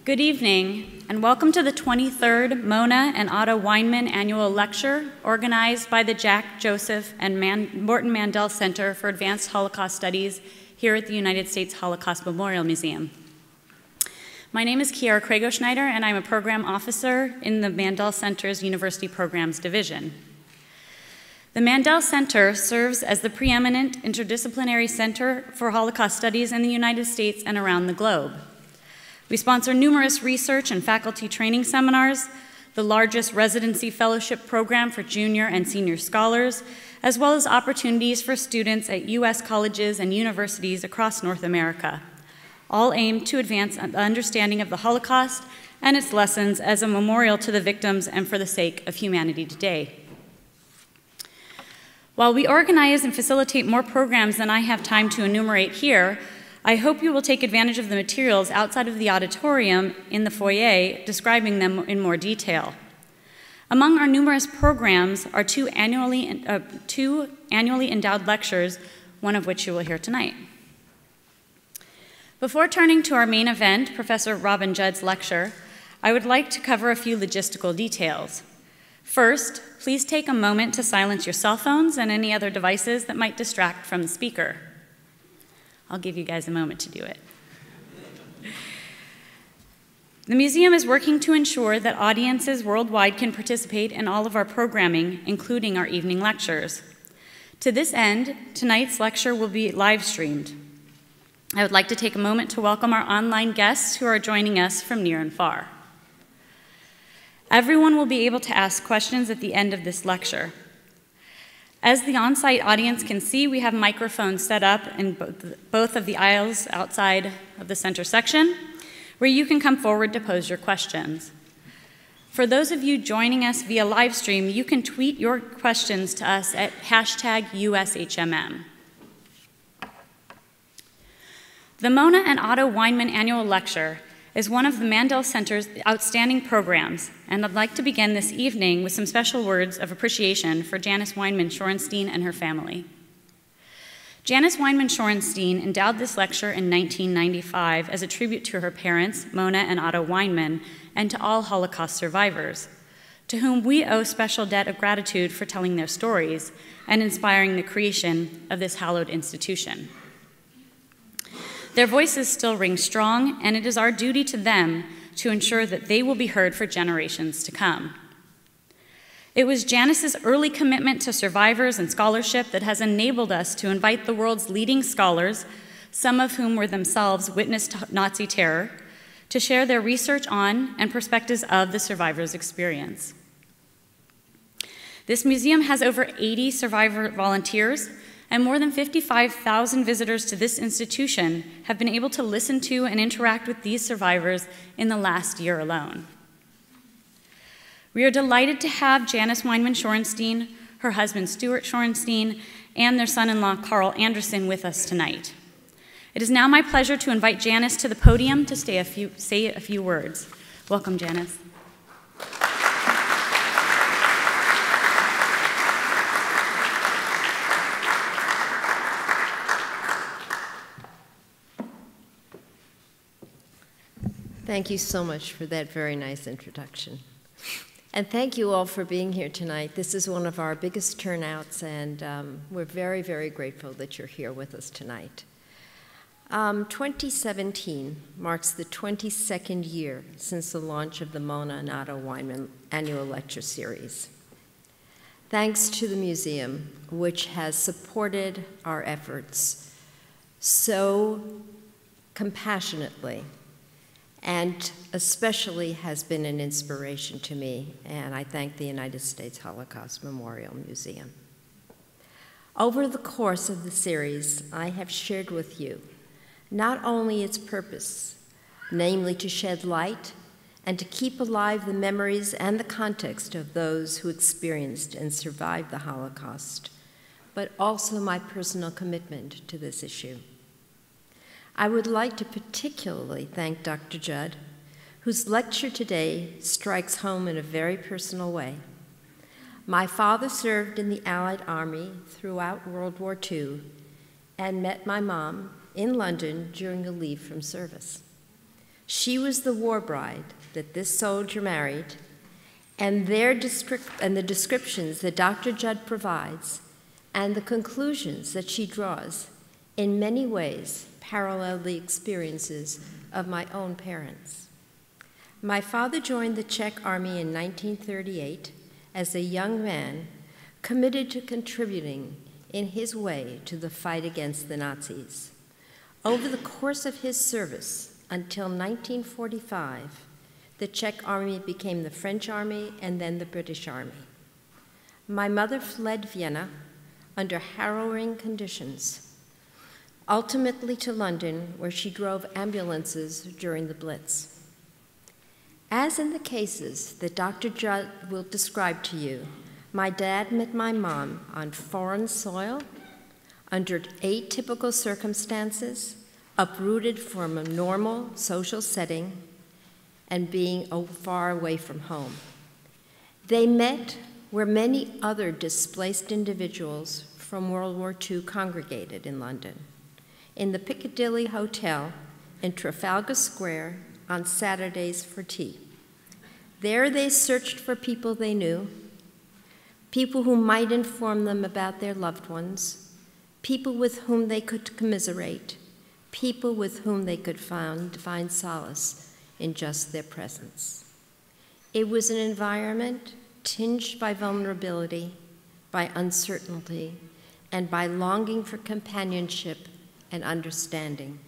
Good evening, and welcome to the 23rd Mona and Otto Weinmann Annual Lecture, organized by the Jack Joseph and Morton Mandel Center for Advanced Holocaust Studies here at the United States Holocaust Memorial Museum. My name is Kiara Krago-Schneider, and I'm a program officer in the Mandel Center's University Programs Division. The Mandel Center serves as the preeminent interdisciplinary center for Holocaust studies in the United States and around the globe. We sponsor numerous research and faculty training seminars, the largest residency fellowship program for junior and senior scholars, as well as opportunities for students at U.S. colleges and universities across North America, all aimed to advance the understanding of the Holocaust and its lessons as a memorial to the victims and for the sake of humanity today. While we organize and facilitate more programs than I have time to enumerate here, I hope you will take advantage of the materials outside of the auditorium in the foyer, describing them in more detail. Among our numerous programs are two annually endowed lectures, one of which you will hear tonight. Before turning to our main event, Professor Robin Judd's lecture, I would like to cover a few logistical details. First, please take a moment to silence your cell phones and any other devices that might distract from the speaker. I'll give you guys a moment to do it. The museum is working to ensure that audiences worldwide can participate in all of our programming, including our evening lectures. To this end, tonight's lecture will be live streamed. I would like to take a moment to welcome our online guests who are joining us from near and far. Everyone will be able to ask questions at the end of this lecture. As the on-site audience can see, we have microphones set up in both of the aisles outside of the center section, where you can come forward to pose your questions. For those of you joining us via live stream, you can tweet your questions to us at #USHMM. The Mona and Otto Weinmann Annual Lecture is one of the Mandel Center's outstanding programs, and I'd like to begin this evening with some special words of appreciation for Janice Weinmann-Shorenstein and her family. Janice Weinmann-Shorenstein endowed this lecture in 1995 as a tribute to her parents, Mona and Otto Weinmann, and to all Holocaust survivors, to whom we owe special debt of gratitude for telling their stories and inspiring the creation of this hallowed institution. Their voices still ring strong, and it is our duty to them to ensure that they will be heard for generations to come. It was Janice's early commitment to survivors and scholarship that has enabled us to invite the world's leading scholars, some of whom were themselves witnessed Nazi terror, to share their research on and perspectives of the survivors' experience. This museum has over 80 survivor volunteers, and more than 55,000 visitors to this institution have been able to listen to and interact with these survivors in the last year alone. We are delighted to have Janice Weinmann-Shorenstein, her husband Stuart Shorenstein, and their son-in-law Carl Anderson with us tonight. It is now my pleasure to invite Janice to the podium to say a few words. Welcome, Janice. Thank you so much for that very nice introduction. And thank you all for being here tonight. This is one of our biggest turnouts, and we're very, very grateful that you're here with us tonight. 2017 marks the 22nd year since the launch of the Mona and Otto Weinmann Annual Lecture Series. Thanks to the museum, which has supported our efforts so compassionately, and especially has been an inspiration to me, and I thank the United States Holocaust Memorial Museum. Over the course of the series, I have shared with you not only its purpose, namely to shed light and to keep alive the memories and the context of those who experienced and survived the Holocaust, but also my personal commitment to this issue. I would like to particularly thank Dr. Judd, whose lecture today strikes home in a very personal way. My father served in the Allied Army throughout World War II and met my mom in London during a leave from service. She was the war bride that this soldier married, and the descriptions that Dr. Judd provides and the conclusions that she draws in many ways parallel the experiences of my own parents. My father joined the Czech army in 1938 as a young man committed to contributing in his way to the fight against the Nazis. Over the course of his service until 1945, the Czech army became the French army and then the British army. My mother fled Vienna under harrowing conditions, ultimately to London, where she drove ambulances during the Blitz. As in the cases that Dr. Judd will describe to you, my dad met my mom on foreign soil, under atypical circumstances, uprooted from a normal social setting, and being far away from home. They met where many other displaced individuals from World War II congregated in London, in the Piccadilly Hotel in Trafalgar Square on Saturdays for tea. There they searched for people they knew, people who might inform them about their loved ones, people with whom they could commiserate, people with whom they could find solace in just their presence. It was an environment tinged by vulnerability, by uncertainty, and by longing for companionship and understanding.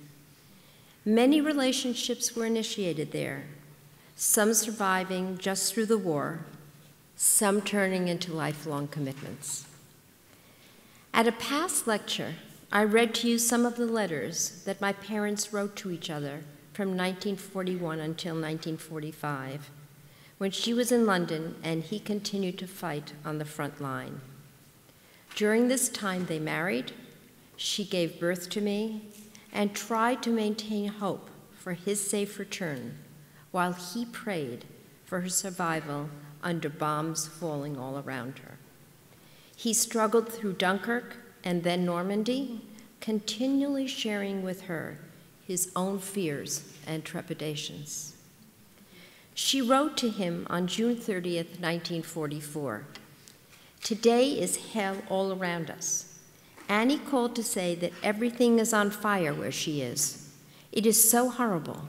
Many relationships were initiated there, some surviving just through the war, some turning into lifelong commitments. At a past lecture, I read to you some of the letters that my parents wrote to each other from 1941 until 1945, when she was in London and he continued to fight on the front line. During this time, they married, she gave birth to me, and tried to maintain hope for his safe return while he prayed for her survival under bombs falling all around her. He struggled through Dunkirk and then Normandy, continually sharing with her his own fears and trepidations. She wrote to him on June 30th, 1944, "Today is hell all around us. Annie called to say that everything is on fire where she is. It is so horrible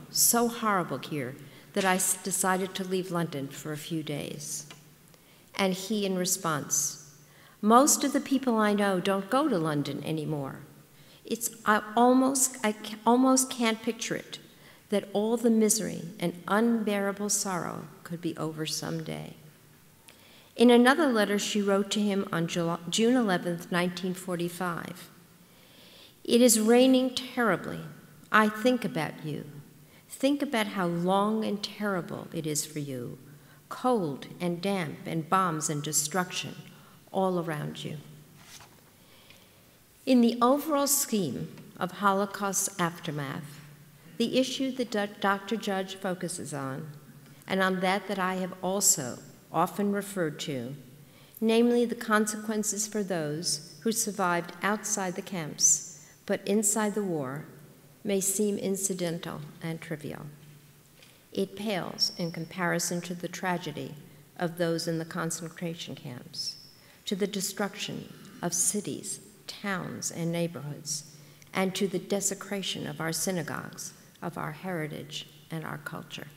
here, that I decided to leave London for a few days." And he, in response, "Most of the people I know don't go to London anymore. I almost can't picture it, that all the misery and unbearable sorrow could be over someday." In another letter she wrote to him on June 11th, 1945, "It is raining terribly. I think about you. Think about how long and terrible it is for you, cold and damp and bombs and destruction all around you." In the overall scheme of Holocaust's aftermath, the issue that Dr. Judd focuses on, and on that I have also often referred to, namely the consequences for those who survived outside the camps but inside the war, may seem incidental and trivial. It pales in comparison to the tragedy of those in the concentration camps, to the destruction of cities, towns, and neighborhoods, and to the desecration of our synagogues, of our heritage, and our culture.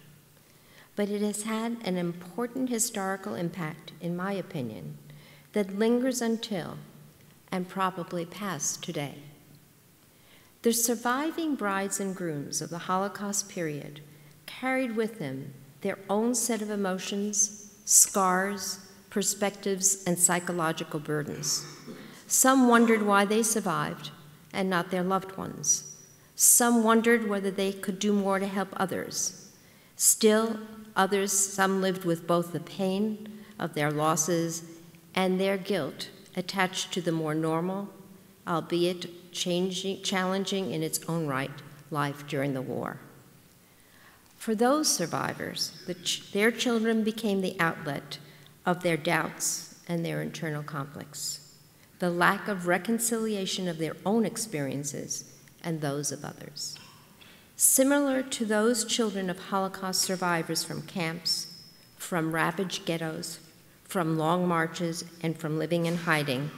But it has had an important historical impact, in my opinion, that lingers until, and probably past today. The surviving brides and grooms of the Holocaust period carried with them their own set of emotions, scars, perspectives, and psychological burdens. Some wondered why they survived and not their loved ones. Some wondered whether they could do more to help others. Still, some lived with both the pain of their losses and their guilt attached to the more normal, albeit challenging in its own right, life during the war. For those survivors, their children became the outlet of their doubts and their internal conflicts, the lack of reconciliation of their own experiences and those of others. Similar to those children of Holocaust survivors from camps, from ravaged ghettos, from long marches, and from living in hiding,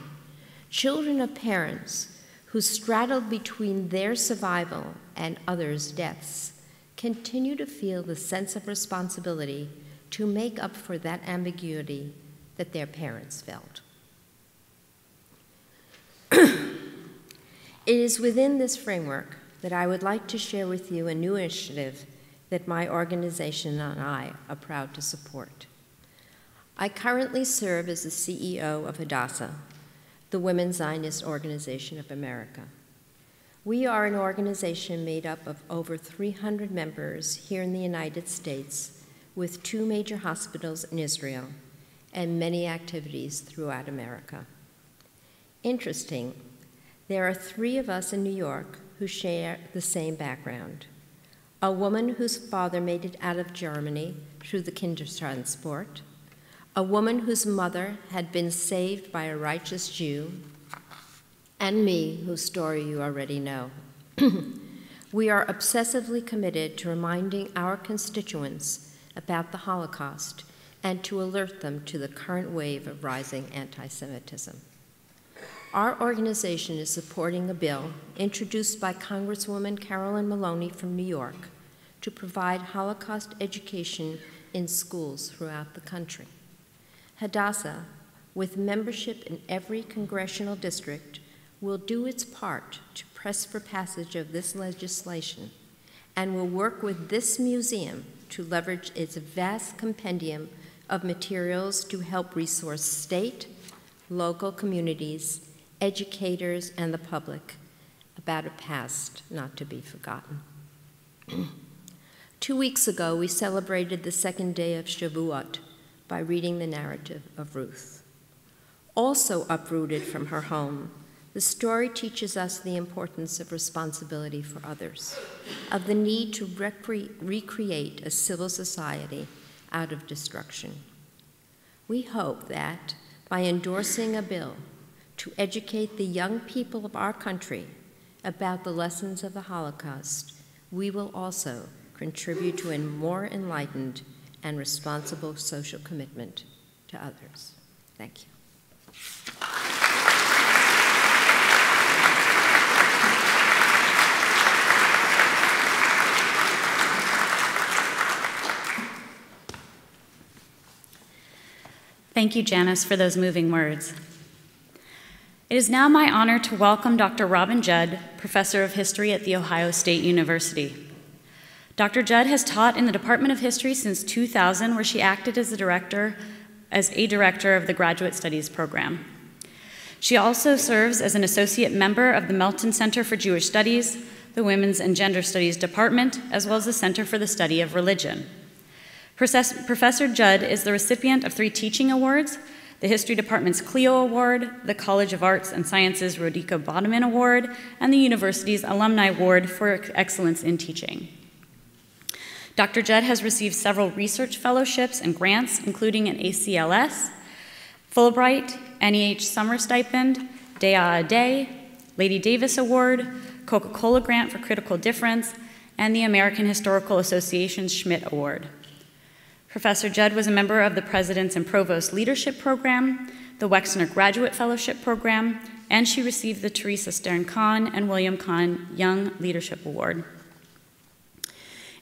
children of parents who straddled between their survival and others' deaths continue to feel the sense of responsibility to make up for that ambiguity that their parents felt. It is within this framework that I would like to share with you a new initiative that my organization and I are proud to support. I currently serve as the CEO of Hadassah, the Women's Zionist Organization of America. We are an organization made up of over 300 members here in the United States, with 2 major hospitals in Israel and many activities throughout America. Interesting, there are 3 of us in New York who share the same background. A woman whose father made it out of Germany through the Kindertransport, a woman whose mother had been saved by a righteous Jew, and me, whose story you already know. We are obsessively committed to reminding our constituents about the Holocaust and to alert them to the current wave of rising anti-Semitism. Our organization is supporting a bill introduced by Congresswoman Carolyn Maloney from New York to provide Holocaust education in schools throughout the country. Hadassah, with membership in every congressional district, will do its part to press for passage of this legislation and will work with this museum to leverage its vast compendium of materials to help resource state, local communities, educators, and the public about a past not to be forgotten. 2 weeks ago, we celebrated the second day of Shavuot by reading the narrative of Ruth. Also uprooted from her home, the story teaches us the importance of responsibility for others, of the need to recreate a civil society out of destruction. We hope that by endorsing a bill to educate the young people of our country about the lessons of the Holocaust, we will also contribute to a more enlightened and responsible social commitment to others. Thank you. Thank you, Janice, for those moving words. It is now my honor to welcome Dr. Robin Judd, Professor of History at The Ohio State University. Dr. Judd has taught in the Department of History since 2000, where she acted as a director of the Graduate Studies program. She also serves as an associate member of the Melton Center for Jewish Studies, the Women's and Gender Studies Department, as well as the Center for the Study of Religion. Professor Judd is the recipient of 3 teaching awards, the History Department's Clio Award, the College of Arts and Sciences Rodiko Bodeman Award, and the university's Alumni Award for Excellence in Teaching. Dr. Judd has received several research fellowships and grants, including an ACLS, Fulbright, NEH Summer Stipend, Day a Day, Lady Davis Award, Coca-Cola Grant for Critical Difference, and the American Historical Association's Schmidt Award. Professor Judd was a member of the President's and Provost Leadership Program, the Wexner Graduate Fellowship Program, and she received the Teresa Stern Kahn and William Kahn Young Leadership Award.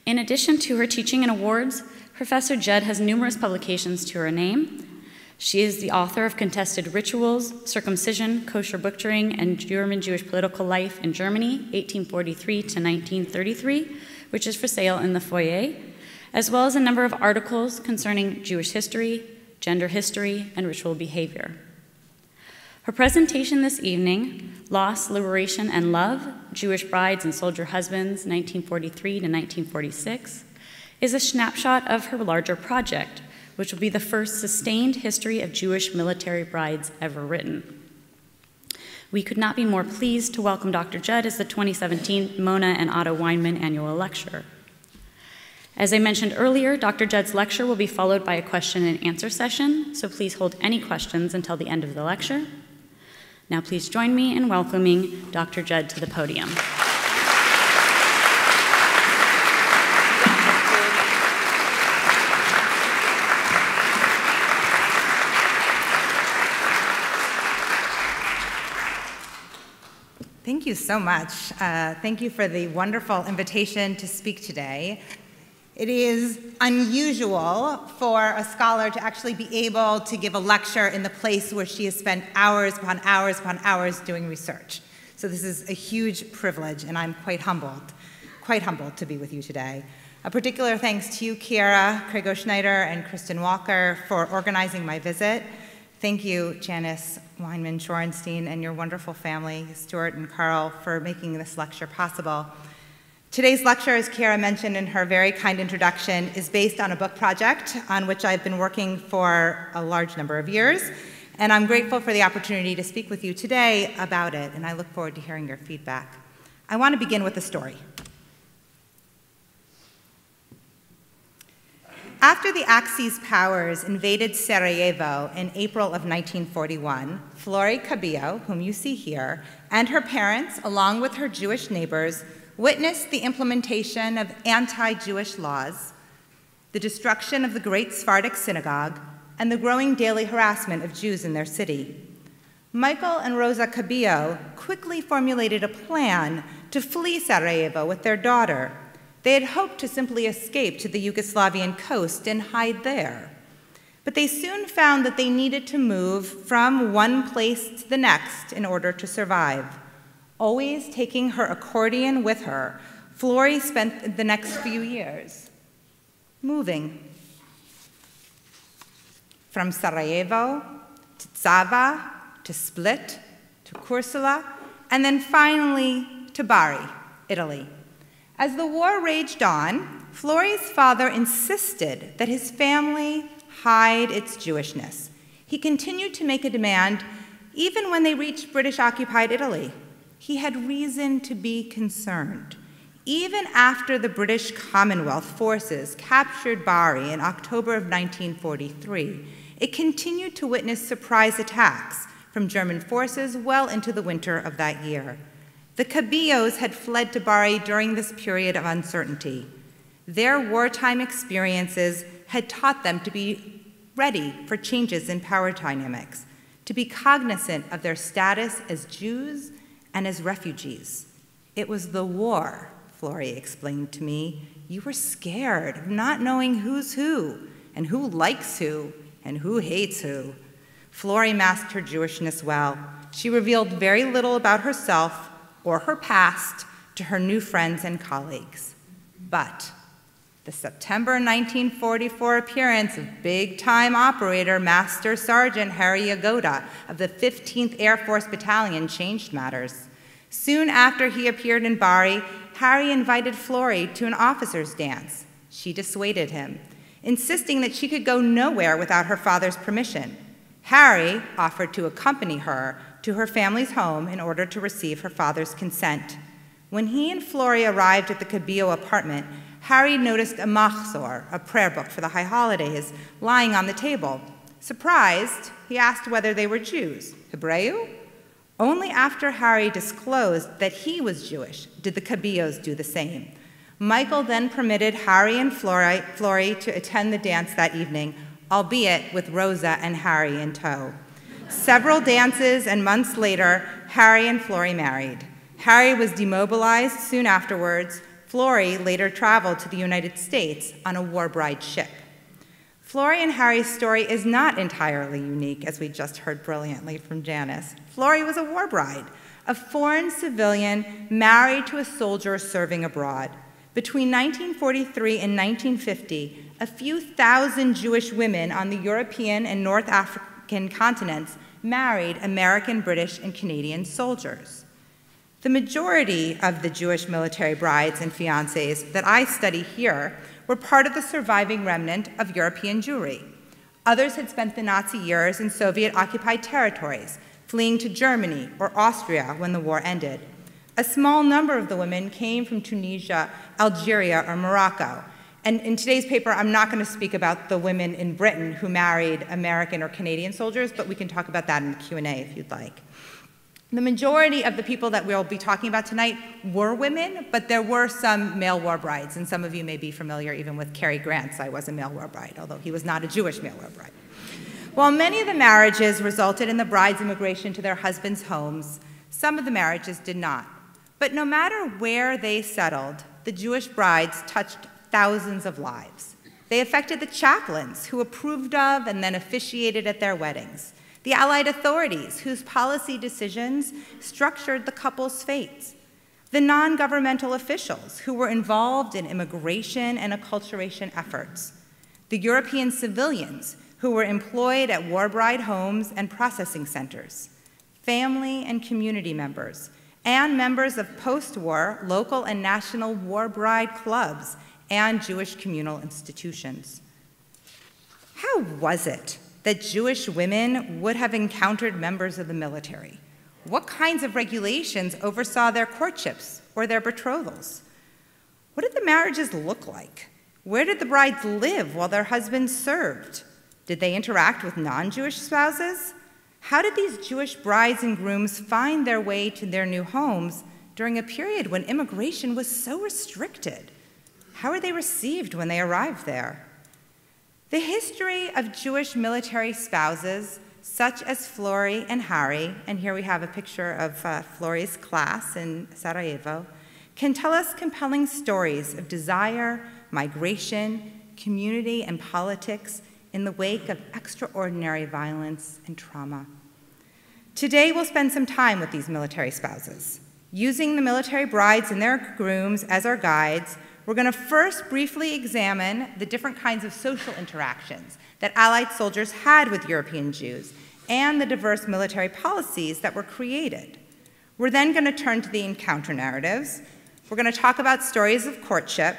In addition to her teaching and awards, Professor Judd has numerous publications to her name. She is the author of Contested Rituals, Circumcision, Kosher Butchering, and German Jewish Political Life in Germany, 1843 to 1933, which is for sale in the foyer, as well as a number of articles concerning Jewish history, gender history, and ritual behavior. Her presentation this evening, Loss, Liberation, and Love, Jewish Brides and Soldier Husbands, 1943 to 1946, is a snapshot of her larger project, which will be the first sustained history of Jewish military brides ever written. We could not be more pleased to welcome Dr. Judd as the 2017 Mona and Otto Weinmann Annual Lecturer. As I mentioned earlier, Dr. Judd's lecture will be followed by a question and answer session, so please hold any questions until the end of the lecture. Now please join me in welcoming Dr. Judd to the podium. you so much. Thank you for the wonderful invitation to speak today. It is unusual for a scholar to actually be able to give a lecture in the place where she has spent hours upon hours upon hours doing research. So this is a huge privilege, and I'm quite humbled to be with you today. A particular thanks to you, Kiera, Craig O'Schneider, and Kristen Walker for organizing my visit. Thank you, Janice Weinmann Shorenstein, and your wonderful family, Stuart and Carl, for making this lecture possible. Today's lecture, as Kiera mentioned in her very kind introduction, is based on a book project on which I've been working for a large number of years, and I'm grateful for the opportunity to speak with you today about it, and I look forward to hearing your feedback. I want to begin with a story. After the Axis powers invaded Sarajevo in April of 1941, Flori Cabello, whom you see here, and her parents, along with her Jewish neighbors, witnessed the implementation of anti-Jewish laws, the destruction of the Great Sephardic Synagogue, and the growing daily harassment of Jews in their city. Michael and Rosa Cabello quickly formulated a plan to flee Sarajevo with their daughter. They had hoped to simply escape to the Yugoslavian coast and hide there. But they soon found that they needed to move from one place to the next in order to survive. Always taking her accordion with her, Flori spent the next few years moving. From Sarajevo to Zava to Split to Kursula, and then finally to Bari, Italy. As the war raged on, Flori's father insisted that his family hide its Jewishness. He continued to make a demand even when they reached British-occupied Italy. He had reason to be concerned. Even after the British Commonwealth forces captured Bari in October of 1943, it continued to witness surprise attacks from German forces well into the winter of that year. The Cabellos had fled to Bari during this period of uncertainty. Their wartime experiences had taught them to be ready for changes in power dynamics, to be cognizant of their status as Jews and as refugees. It was the war, Flori explained to me. You were scared of not knowing who's who, and who likes who, and who hates who. Flori masked her Jewishness well. She revealed very little about herself or her past to her new friends and colleagues. But the September 1944 appearance of big-time operator Master Sergeant Harry Yagoda of the 15th Air Force Battalion changed matters. Soon after he appeared in Bari, Harry invited Flori to an officers' dance. She dissuaded him, insisting that she could go nowhere without her father's permission. Harry offered to accompany her to her family's home in order to receive her father's consent. When he and Flori arrived at the Cabello apartment, Harry noticed a machzor, a prayer book for the high holidays, lying on the table. Surprised, he asked whether they were Jews. Hebreu? Only after Harry disclosed that he was Jewish did the Cabellos do the same. Michael then permitted Harry and Flori to attend the dance that evening, albeit with Rosa and Harry in tow. Several dances and months later, Harry and Flori married. Harry was demobilized soon afterwards. Flori later traveled to the United States on a war bride ship. Flori and Harry's story is not entirely unique, as we just heard brilliantly from Janice. Flori was a war bride, a foreign civilian married to a soldier serving abroad. Between 1943 and 1950, a few thousand Jewish women on the European and North African continents married American, British, and Canadian soldiers. The majority of the Jewish military brides and fiancés that I study here were part of the surviving remnant of European Jewry. Others had spent the Nazi years in Soviet-occupied territories, fleeing to Germany or Austria when the war ended. A small number of the women came from Tunisia, Algeria, or Morocco. And in today's paper, I'm not going to speak about the women in Britain who married American or Canadian soldiers, but we can talk about that in the Q&A if you'd like. The majority of the people that we'll be talking about tonight were women, but there were some male war brides, and some of you may be familiar even with Cary Grant's I Was a Male War Bride, although he was not a Jewish male war bride. While many of the marriages resulted in the bride's immigration to their husbands' homes, some of the marriages did not. But no matter where they settled, the Jewish brides touched thousands of lives. They affected the chaplains who approved of and then officiated at their weddings, the Allied authorities whose policy decisions structured the couple's fates, the non-governmental officials who were involved in immigration and acculturation efforts, the European civilians who were employed at war bride homes and processing centers, family and community members, and members of post-war local and national war bride clubs and Jewish communal institutions. How was it that Jewish women would have encountered members of the military? What kinds of regulations oversaw their courtships or their betrothals? What did the marriages look like? Where did the brides live while their husbands served? Did they interact with non-Jewish spouses? How did these Jewish brides and grooms find their way to their new homes during a period when immigration was so restricted? How were they received when they arrived there? The history of Jewish military spouses, such as Flori and Harry, and here we have a picture of Flori's class in Sarajevo, can tell us compelling stories of desire, migration, community, and politics in the wake of extraordinary violence and trauma. Today, we'll spend some time with these military spouses. Using the military brides and their grooms as our guides, we're going to first briefly examine the different kinds of social interactions that Allied soldiers had with European Jews and the diverse military policies that were created. We're then going to turn to the encounter narratives. We're going to talk about stories of courtship,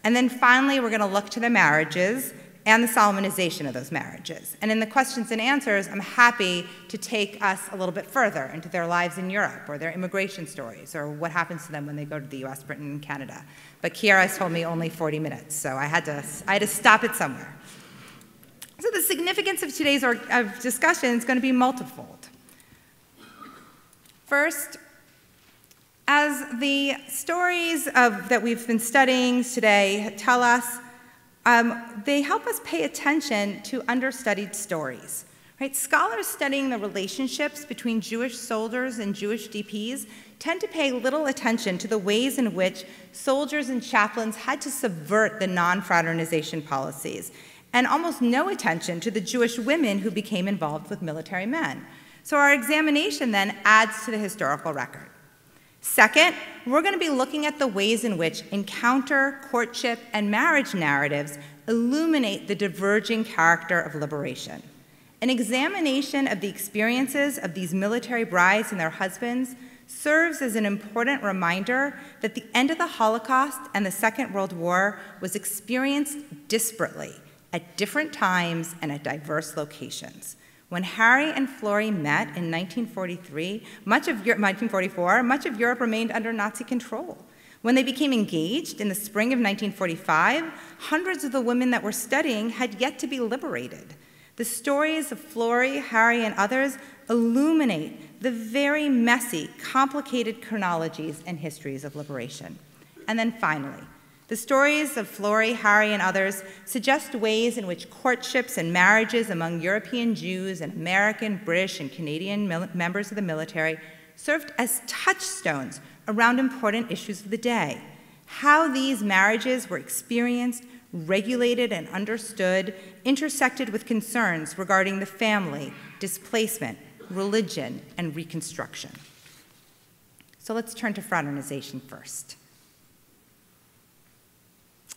and then finally we're going to look to the marriages and the solemnization of those marriages. And in the questions and answers, I'm happy to take us a little bit further into their lives in Europe, or their immigration stories, or what happens to them when they go to the US, Britain, and Canada. But Kiara's told me only 40 minutes, so I had to stop it somewhere. So the significance of today's discussion is going to be multifold. First, as the stories that we've been studying today tell us, they help us pay attention to understudied stories. Right? Scholars studying the relationships between Jewish soldiers and Jewish DPs tend to pay little attention to the ways in which soldiers and chaplains had to subvert the non-fraternization policies, and almost no attention to the Jewish women who became involved with military men. So our examination then adds to the historical record. Second, we're going to be looking at the ways in which encounter, courtship, and marriage narratives illuminate the diverging character of liberation. An examination of the experiences of these military brides and their husbands serves as an important reminder that the end of the Holocaust and the Second World War was experienced disparately at different times and at diverse locations. When Harry and Flori met in 1944, much of Europe remained under Nazi control. When they became engaged in the spring of 1945, hundreds of the women that were studying had yet to be liberated. The stories of Flori, Harry, and others illuminate the very messy, complicated chronologies and histories of liberation. And then finally, the stories of Flori, Harry, and others suggest ways in which courtships and marriages among European Jews and American, British, and Canadian members of the military served as touchstones around important issues of the day. How these marriages were experienced, regulated, and understood intersected with concerns regarding the family, displacement, religion, and Reconstruction. So let's turn to fraternization first.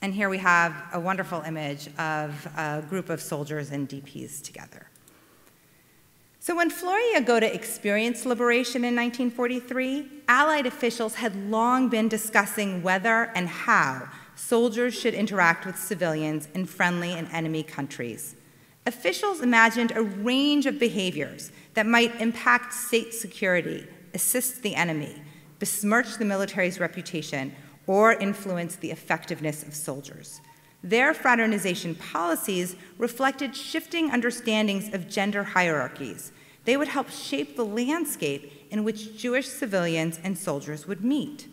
And here we have a wonderful image of a group of soldiers and DPs together. So when Flori and Yagoda experienced liberation in 1943, Allied officials had long been discussing whether and how soldiers should interact with civilians in friendly and enemy countries. Officials imagined a range of behaviors that might impact state security, assist the enemy, besmirch the military's reputation, or influence the effectiveness of soldiers. Their fraternization policies reflected shifting understandings of gender hierarchies. They would help shape the landscape in which Jewish civilians and soldiers would meet.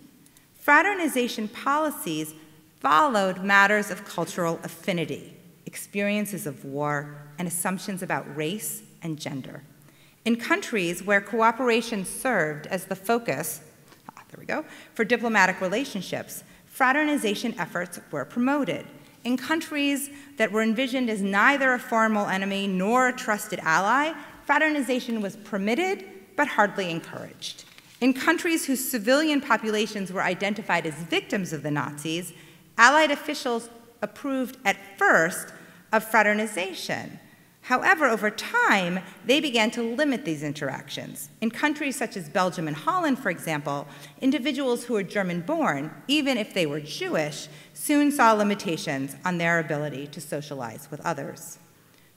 Fraternization policies followed matters of cultural affinity, experiences of war, and assumptions about race and gender. In countries where cooperation served as the focus, for diplomatic relationships, fraternization efforts were promoted. In countries that were envisioned as neither a formal enemy nor a trusted ally, fraternization was permitted but hardly encouraged. In countries whose civilian populations were identified as victims of the Nazis, Allied officials approved at first of fraternization. However, over time, they began to limit these interactions. In countries such as Belgium and Holland, for example, individuals who were German-born, even if they were Jewish, soon saw limitations on their ability to socialize with others.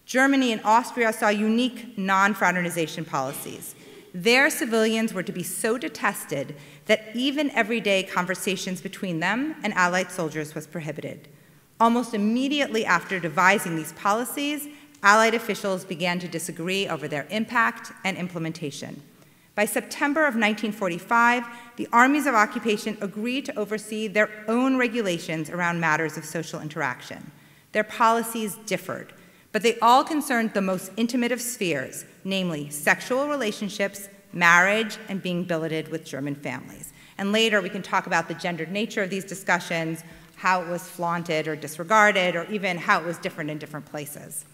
Germany and Austria saw unique non-fraternization policies. Their civilians were to be so detested that even everyday conversations between them and Allied soldiers was prohibited. Almost immediately after devising these policies, Allied officials began to disagree over their impact and implementation. By September of 1945, the armies of occupation agreed to oversee their own regulations around matters of social interaction. Their policies differed, but they all concerned the most intimate of spheres, namely sexual relationships, marriage, and being billeted with German families. And later we can talk about the gendered nature of these discussions, how it was flaunted or disregarded, or even how it was different in different places.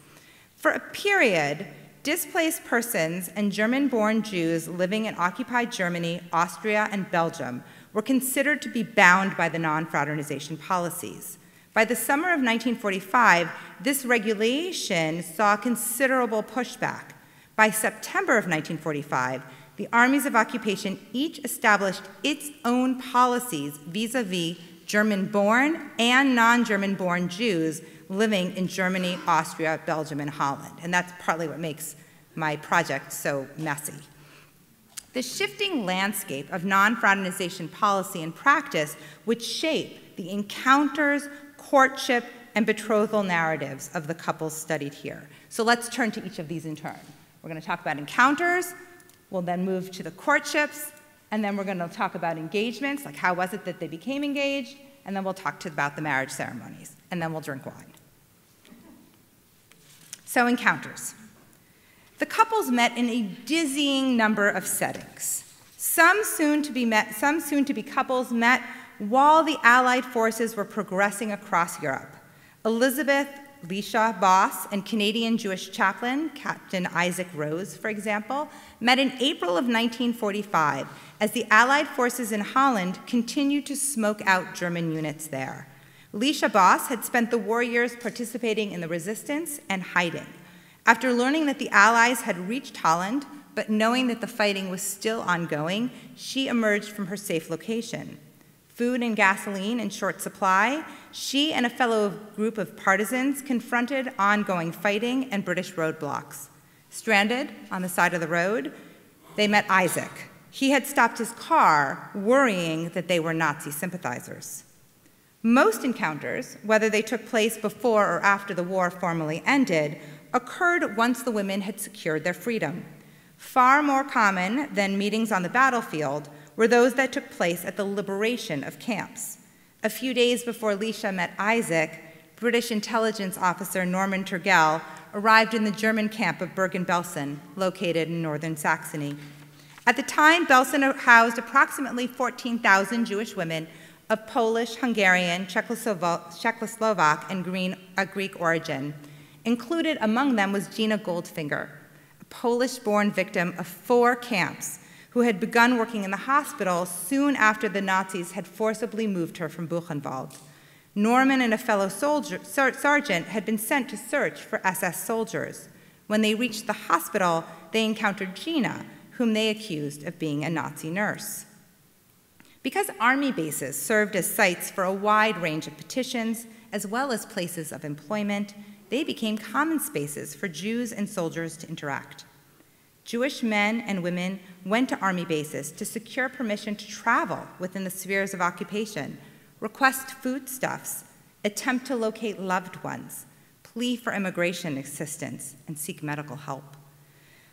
For a period, displaced persons and German-born Jews living in occupied Germany, Austria, and Belgium were considered to be bound by the non-fraternization policies. By the summer of 1945, this regulation saw considerable pushback. By September of 1945, the armies of occupation each established its own policies vis-à-vis German-born and non-German-born Jews living in Germany, Austria, Belgium, and Holland. And that's partly what makes my project so messy. The shifting landscape of non-fraternization policy and practice would shape the encounters, courtship, and betrothal narratives of the couples studied here. So let's turn to each of these in turn. We're going to talk about encounters, we'll then move to the courtships, and then we're going to talk about engagements, like how was it that they became engaged, and then we'll talk about the marriage ceremonies, and then we'll drink wine. So encounters. The couples met in a dizzying number of settings. Some soon-to-be couples met while the Allied forces were progressing across Europe. Elizabeth Leisha Boss and Canadian Jewish chaplain Captain Isaac Rose, for example, met in April of 1945 as the Allied forces in Holland continued to smoke out German units there. Leisha Boss had spent the war years participating in the resistance and hiding. After learning that the Allies had reached Holland, but knowing that the fighting was still ongoing, she emerged from her safe location. Food and gasoline in short supply, she and a fellow group of partisans confronted ongoing fighting and British roadblocks. Stranded on the side of the road, they met Isaac. He had stopped his car, worrying that they were Nazi sympathizers. Most encounters, whether they took place before or after the war formally ended, occurred once the women had secured their freedom. Far more common than meetings on the battlefield were those that took place at the liberation of camps. A few days before Leisha met Isaac, British intelligence officer Norman Turgell arrived in the German camp of Bergen-Belsen, located in northern Saxony. At the time, Belsen housed approximately 14,000 Jewish women of Polish, Hungarian, Czechoslovak, and Greek origin. Included among them was Gina Goldfinger, a Polish-born victim of 4 camps who had begun working in the hospital soon after the Nazis had forcibly moved her from Buchenwald. Norman and a fellow sergeant had been sent to search for SS soldiers. When they reached the hospital, they encountered Gina, whom they accused of being a Nazi nurse. Because army bases served as sites for a wide range of petitions, as well as places of employment, they became common spaces for Jews and soldiers to interact. Jewish men and women went to army bases to secure permission to travel within the spheres of occupation, request foodstuffs, attempt to locate loved ones, plea for immigration assistance, and seek medical help.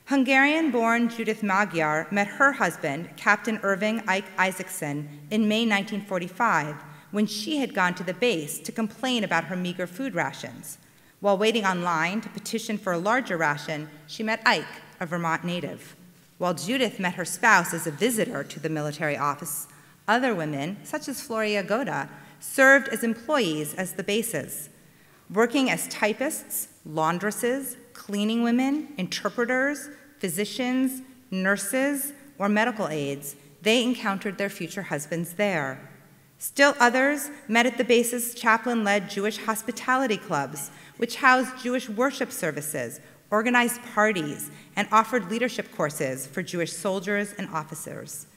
Hungarian-born Judith Magyar met her husband, Captain Irving Ike Isaacson, in May 1945, when she had gone to the base to complain about her meager food rations. While waiting online to petition for a larger ration, she met Ike, a Vermont native. While Judith met her spouse as a visitor to the military office, Other women, such as Floria Goda, served as employees as the bases, working as typists, laundresses, cleaning women, interpreters, physicians, nurses, or medical aides. They encountered their future husbands there. Still others met at the base's chaplain-led Jewish hospitality clubs, which housed Jewish worship services, organized parties, and offered leadership courses for Jewish soldiers and officers.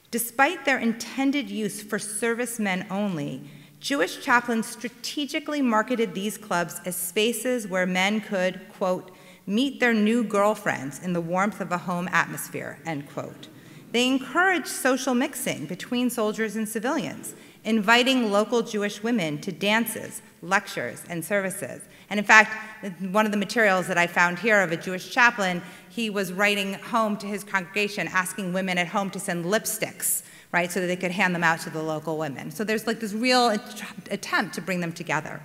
Despite their intended use for servicemen only, Jewish chaplains strategically marketed these clubs as spaces where men could, quote, meet their new girlfriends in the warmth of a home atmosphere, end quote. They encouraged social mixing between soldiers and civilians, inviting local Jewish women to dances, lectures, and services. And in fact, one of the materials that I found here of a Jewish chaplain, he was writing home to his congregation, asking women at home to send lipsticks, right, so that they could hand them out to the local women. So there's like this real attempt to bring them together.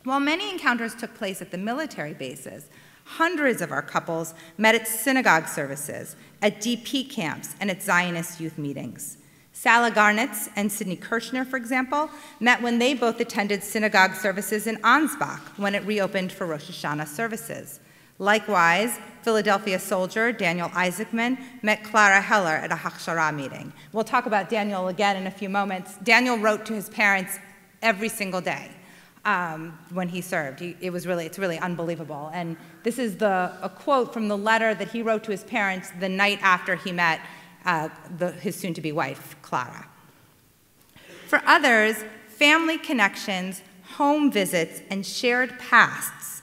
While many encounters took place at the military bases, hundreds of our couples met at synagogue services, at DP camps, and at Zionist youth meetings. Sala Garnitz and Sidney Kirshner, for example, met when they both attended synagogue services in Ansbach when it reopened for Rosh Hashanah services. Likewise, Philadelphia soldier Daniel Isaacman met Clara Heller at a Hachshara meeting. We'll talk about Daniel again in a few moments. Daniel wrote to his parents every single day when he served. It's really unbelievable. And this is a quote from the letter that he wrote to his parents the night after he met his soon-to-be wife, Clara. For others, family connections, home visits, and shared pasts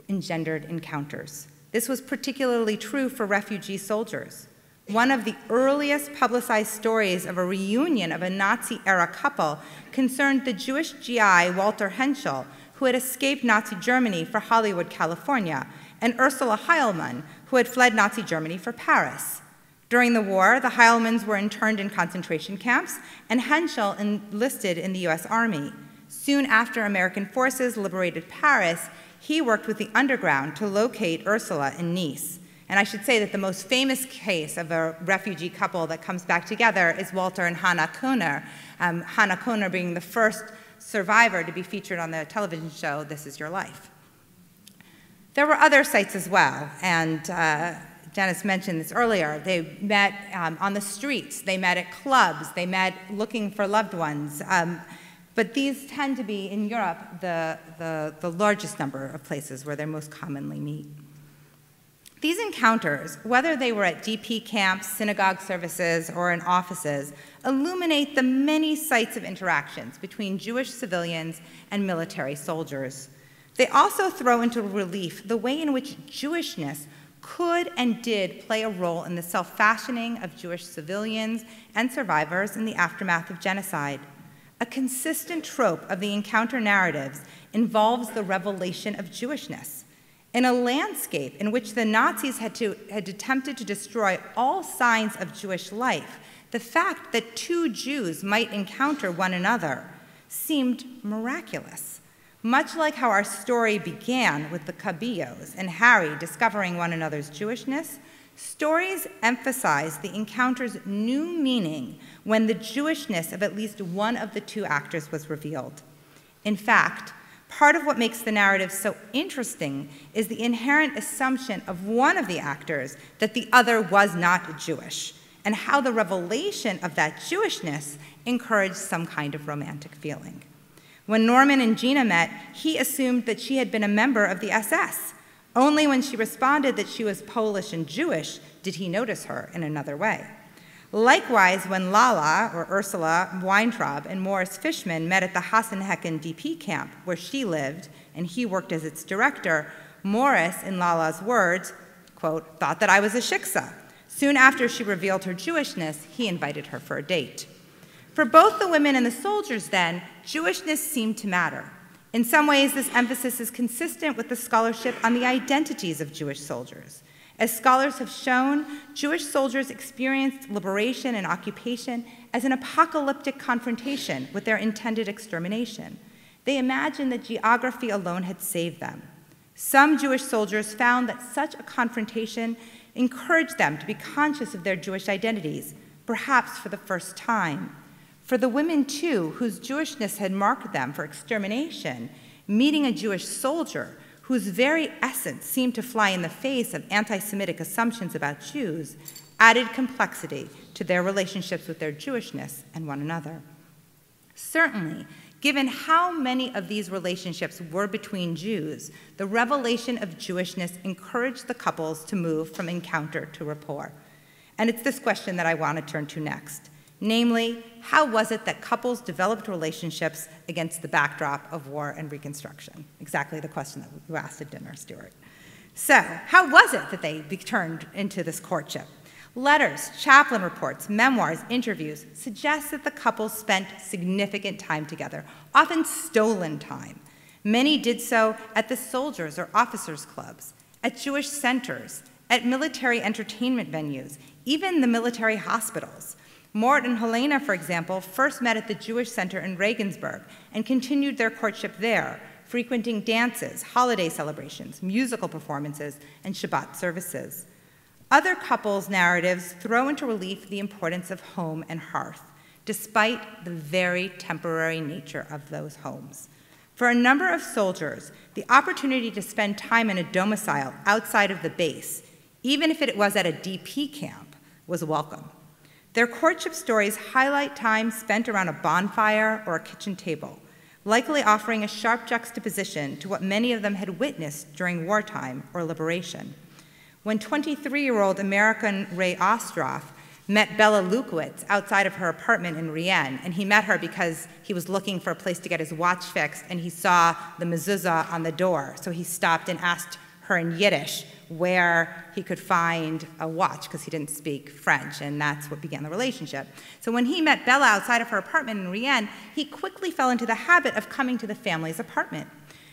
engendered encounters. This was particularly true for refugee soldiers. One of the earliest publicized stories of a reunion of a Nazi-era couple concerned the Jewish GI Walter Henschel, who had escaped Nazi Germany for Hollywood, California, and Ursula Heilmann, who had fled Nazi Germany for Paris. During the war, the Heilmanns were interned in concentration camps, and Henschel enlisted in the US Army. Soon after American forces liberated Paris, he worked with the underground to locate Ursula in Nice. And I should say that the most famous case of a refugee couple that comes back together is Walter and Hannah Kohner, Hannah Kohner being the first survivor to be featured on the television show This Is Your Life. There were other sites as well, and Janice mentioned this earlier. They met on the streets, they met at clubs, they met looking for loved ones. But these tend to be, in Europe, the largest number of places where they most commonly meet. These encounters, whether they were at DP camps, synagogue services, or in offices, illuminate the many sites of interactions between Jewish civilians and military soldiers. They also throw into relief the way in which Jewishness could and did play a role in the self-fashioning of Jewish civilians and survivors in the aftermath of genocide. A consistent trope of the encounter narratives involves the revelation of Jewishness. In a landscape in which the Nazis had attempted to destroy all signs of Jewish life, the fact that two Jews might encounter one another seemed miraculous. Much like how our story began with the Cabillos and Harry discovering one another's Jewishness, stories emphasize the encounter's new meaning when the Jewishness of at least one of the two actors was revealed. In fact, part of what makes the narrative so interesting is the inherent assumption of one of the actors that the other was not Jewish, and how the revelation of that Jewishness encouraged some kind of romantic feeling. When Norman and Gina met, he assumed that she had been a member of the SS. Only when she responded that she was Polish and Jewish did he notice her in another way. Likewise, when Lala, or Ursula Weintraub, and Morris Fishman met at the Hassenhecken DP camp, where she lived and he worked as its director, Morris, in Lala's words, quote, thought that I was a shiksa. Soon after she revealed her Jewishness, he invited her for a date. For both the women and the soldiers, then, Jewishness seemed to matter. In some ways, this emphasis is consistent with the scholarship on the identities of Jewish soldiers. As scholars have shown, Jewish soldiers experienced liberation and occupation as an apocalyptic confrontation with their intended extermination. They imagined that geography alone had saved them. Some Jewish soldiers found that such a confrontation encouraged them to be conscious of their Jewish identities, perhaps for the first time. For the women, too, whose Jewishness had marked them for extermination, meeting a Jewish soldier whose very essence seemed to fly in the face of anti-Semitic assumptions about Jews, added complexity to their relationships with their Jewishness and one another. Certainly, given how many of these relationships were between Jews, the revelation of Jewishness encouraged the couples to move from encounter to rapport. And it's this question that I want to turn to next. Namely, how was it that couples developed relationships against the backdrop of war and Reconstruction? Exactly the question that you asked at dinner, Stuart. So, how was it that they turned into this courtship? Letters, chaplain reports, memoirs, interviews suggest that the couple spent significant time together, often stolen time. Many did so at the soldiers' or officers' clubs, at Jewish centers, at military entertainment venues, even the military hospitals. Mort and Helena, for example, first met at the Jewish Center in Regensburg and continued their courtship there, frequenting dances, holiday celebrations, musical performances, and Shabbat services. Other couples' narratives throw into relief the importance of home and hearth, despite the very temporary nature of those homes. For a number of soldiers, the opportunity to spend time in a domicile outside of the base, even if it was at a DP camp, was welcome. Their courtship stories highlight time spent around a bonfire or a kitchen table, likely offering a sharp juxtaposition to what many of them had witnessed during wartime or liberation. When 23-year-old American Ray Ostroff met Bella Lukowitz outside of her apartment in Rien, and he met her because he was looking for a place to get his watch fixed, and he saw the mezuzah on the door, so he stopped and asked her in Yiddish where he could find a watch, because he didn't speak French, and that's what began the relationship. So when he met Bella outside of her apartment in Rien, he quickly fell into the habit of coming to the family's apartment.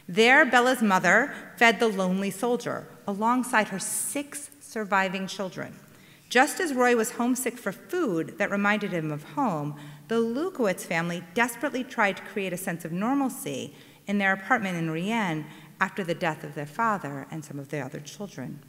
There, Bella's mother fed the lonely soldier alongside her 6 surviving children. Just as Roy was homesick for food that reminded him of home, the Lukowitz family desperately tried to create a sense of normalcy in their apartment in Rien after the death of their father and some of their other children.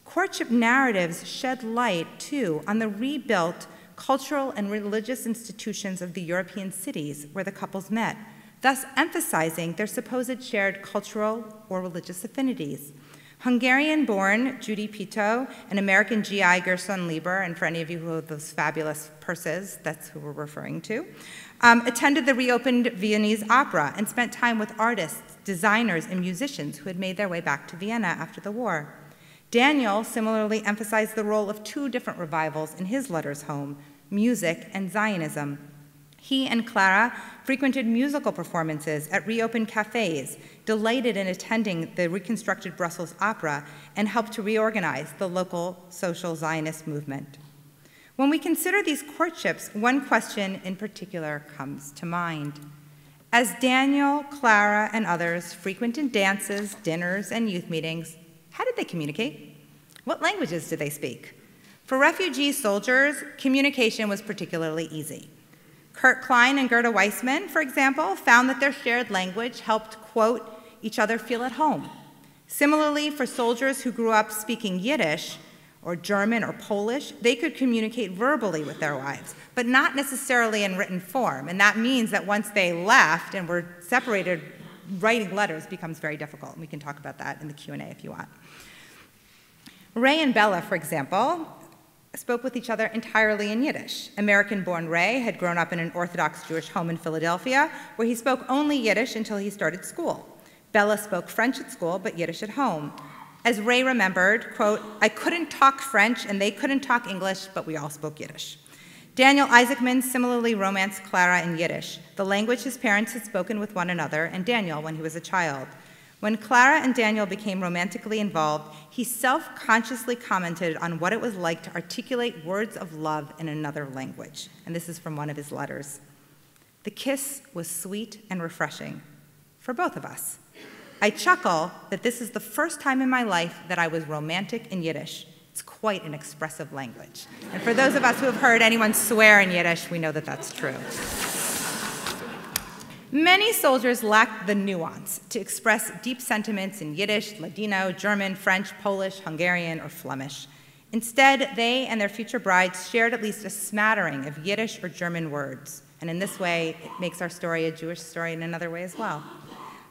Courtship narratives shed light, too, on the rebuilt cultural and religious institutions of the European cities where the couples met, thus emphasizing their supposed shared cultural or religious affinities. Hungarian-born Judy Pito and American GI Gerson Lieber, and for any of you who have those fabulous purses, that's who we're referring to, attended the reopened Viennese opera and spent time with artists, designers, and musicians who had made their way back to Vienna after the war. Daniel similarly emphasized the role of 2 different revivals in his letters home, music and Zionism. He and Clara frequented musical performances at reopened cafes, delighted in attending the reconstructed Brussels Opera, and helped to reorganize the local social Zionist movement. When we consider these courtships, one question in particular comes to mind. As Daniel, Clara, and others frequented dances, dinners, and youth meetings, how did they communicate? What languages did they speak? For refugee soldiers, communication was particularly easy. Kurt Klein and Gerda Weissman, for example, found that their shared language helped, quote, each other feel at home. Similarly, for soldiers who grew up speaking Yiddish, or German or Polish, they could communicate verbally with their wives, but not necessarily in written form. And that means that once they left and were separated, writing letters becomes very difficult. And we can talk about that in the Q&A if you want. Ray and Bella, for example, spoke with each other entirely in Yiddish. American-born Ray had grown up in an Orthodox Jewish home in Philadelphia, where he spoke only Yiddish until he started school. Bella spoke French at school, but Yiddish at home. As Ray remembered, quote, I couldn't talk French and they couldn't talk English, but we all spoke Yiddish. Daniel Isaacman similarly romanced Clara in Yiddish, the language his parents had spoken with one another, and Daniel when he was a child. When Clara and Daniel became romantically involved, he self-consciously commented on what it was like to articulate words of love in another language. And this is from one of his letters. The kiss was sweet and refreshing for both of us. I chuckle that this is the first time in my life that I was romantic in Yiddish. It's quite an expressive language. And for those of us who have heard anyone swear in Yiddish, we know that that's true. Many soldiers lacked the nuance to express deep sentiments in Yiddish, Ladino, German, French, Polish, Hungarian, or Flemish. Instead, they and their future brides shared at least a smattering of Yiddish or German words. And in this way, it makes our story a Jewish story in another way as well.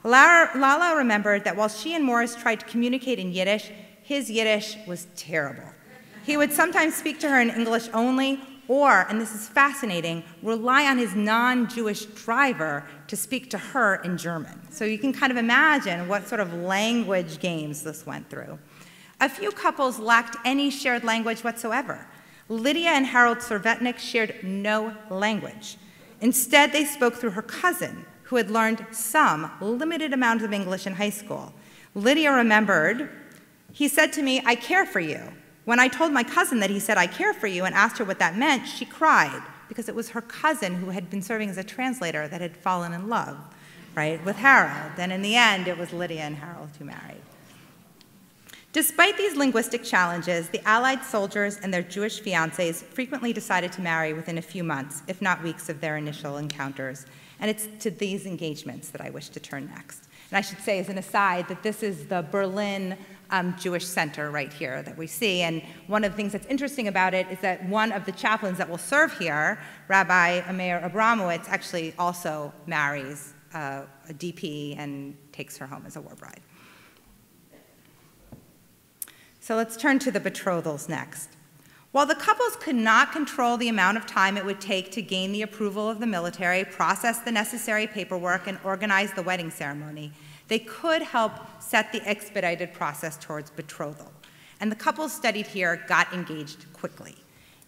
Lala remembered that while she and Morris tried to communicate in Yiddish, his Yiddish was terrible. He would sometimes speak to her in English only, or, and this is fascinating, rely on his non-Jewish driver to speak to her in German. So you can kind of imagine what sort of language games this went through. A few couples lacked any shared language whatsoever. Lydia and Harold Servetnik shared no language. Instead, they spoke through her cousin, who had learned some limited amount of English in high school. Lydia remembered, "He said to me, 'I care for you.' When I told my cousin that he said, 'I care for you,' and asked her what that meant, she cried, because it was her cousin who had been serving as a translator that had fallen in love, right, with Harold. And in the end, it was Lydia and Harold who married." Despite these linguistic challenges, the Allied soldiers and their Jewish fiancés frequently decided to marry within a few months, if not weeks, of their initial encounters. And it's to these engagements that I wish to turn next. And I should say, as an aside, that this is the Berlin Jewish Center right here that we see. And one of the things that's interesting about it is that one of the chaplains that will serve here, Rabbi Meir Abramowitz, actually also marries a DP and takes her home as a war bride. So let's turn to the betrothals next. While the couples could not control the amount of time it would take to gain the approval of the military, process the necessary paperwork, and organize the wedding ceremony, they could help set the expedited process towards betrothal. And the couples studied here got engaged quickly.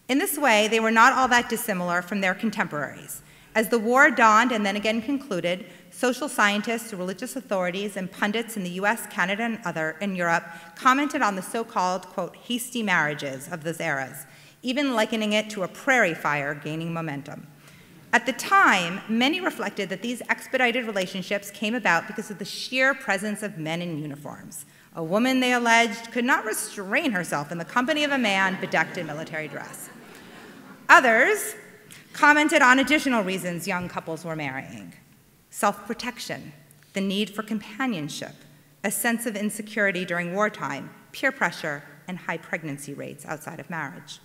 In this way, they were not all that dissimilar from their contemporaries. As the war dawned and then again concluded, social scientists, religious authorities, and pundits in the US, Canada, and Europe commented on the so-called, quote, hasty marriages of those eras, even likening it to a prairie fire gaining momentum. At the time, many reflected that these expedited relationships came about because of the sheer presence of men in uniforms. A woman, they alleged, could not restrain herself in the company of a man bedecked in military dress. Others commented on additional reasons young couples were marrying: self-protection, the need for companionship, a sense of insecurity during wartime, peer pressure, and high pregnancy rates outside of marriage.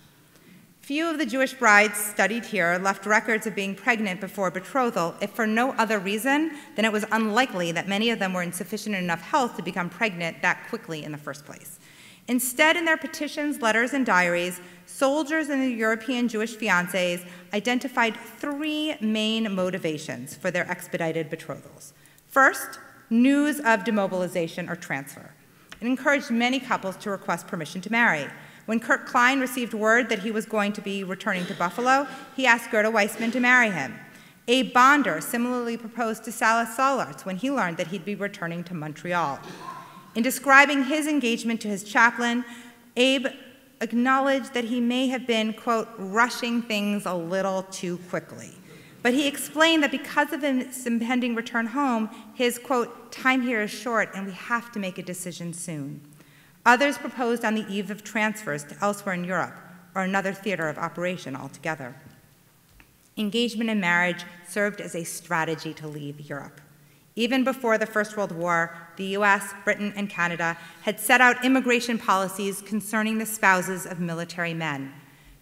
Few of the Jewish brides studied here left records of being pregnant before betrothal, if for no other reason than it was unlikely that many of them were in sufficient enough health to become pregnant that quickly in the first place. Instead, in their petitions, letters, and diaries, soldiers and the European Jewish fiancés identified three main motivations for their expedited betrothals. First, news of demobilization or transfer. It encouraged many couples to request permission to marry. When Kurt Klein received word that he was going to be returning to Buffalo, he asked Gerda Weissman to marry him. Abe Bonder similarly proposed to Salas Solarts when he learned that he'd be returning to Montreal. In describing his engagement to his chaplain, Abe acknowledged that he may have been, quote, rushing things a little too quickly. But he explained that because of his impending return home, his, quote, time here is short and we have to make a decision soon. Others proposed on the eve of transfers to elsewhere in Europe or another theater of operation altogether. Engagement and marriage served as a strategy to leave Europe. Even before the First World War, the US, Britain, and Canada had set out immigration policies concerning the spouses of military men.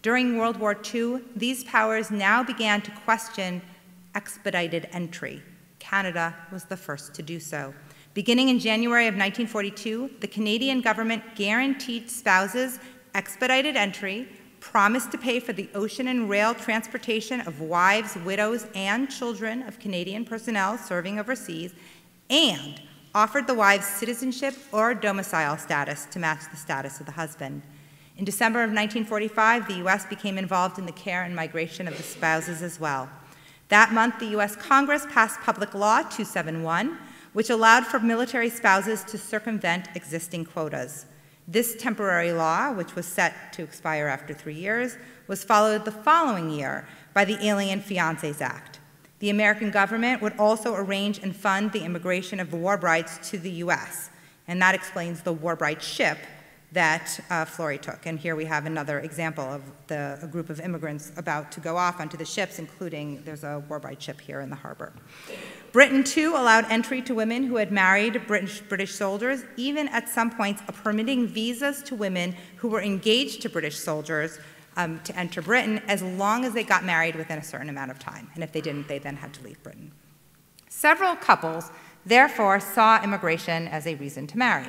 During World War II, these powers now began to question expedited entry. Canada was the first to do so. Beginning in January of 1942, the Canadian government guaranteed spouses expedited entry, promised to pay for the ocean and rail transportation of wives, widows, and children of Canadian personnel serving overseas, and offered the wives citizenship or domicile status to match the status of the husband. In December of 1945, the U.S. became involved in the care and migration of the spouses as well. That month, the U.S. Congress passed Public Law 271, which allowed for military spouses to circumvent existing quotas. This temporary law, which was set to expire after 3 years, was followed the following year by the Alien Fiancés Act. The American government would also arrange and fund the immigration of war brides to the U.S., and that explains the war bride ship that Flory took. And here we have another example of a group of immigrants about to go off onto the ships, including there's a war bride ship here in the harbor. Britain, too, allowed entry to women who had married British soldiers, even at some points permitting visas to women who were engaged to British soldiers to enter Britain as long as they got married within a certain amount of time. And if they didn't, they then had to leave Britain. Several couples, therefore, saw immigration as a reason to marry.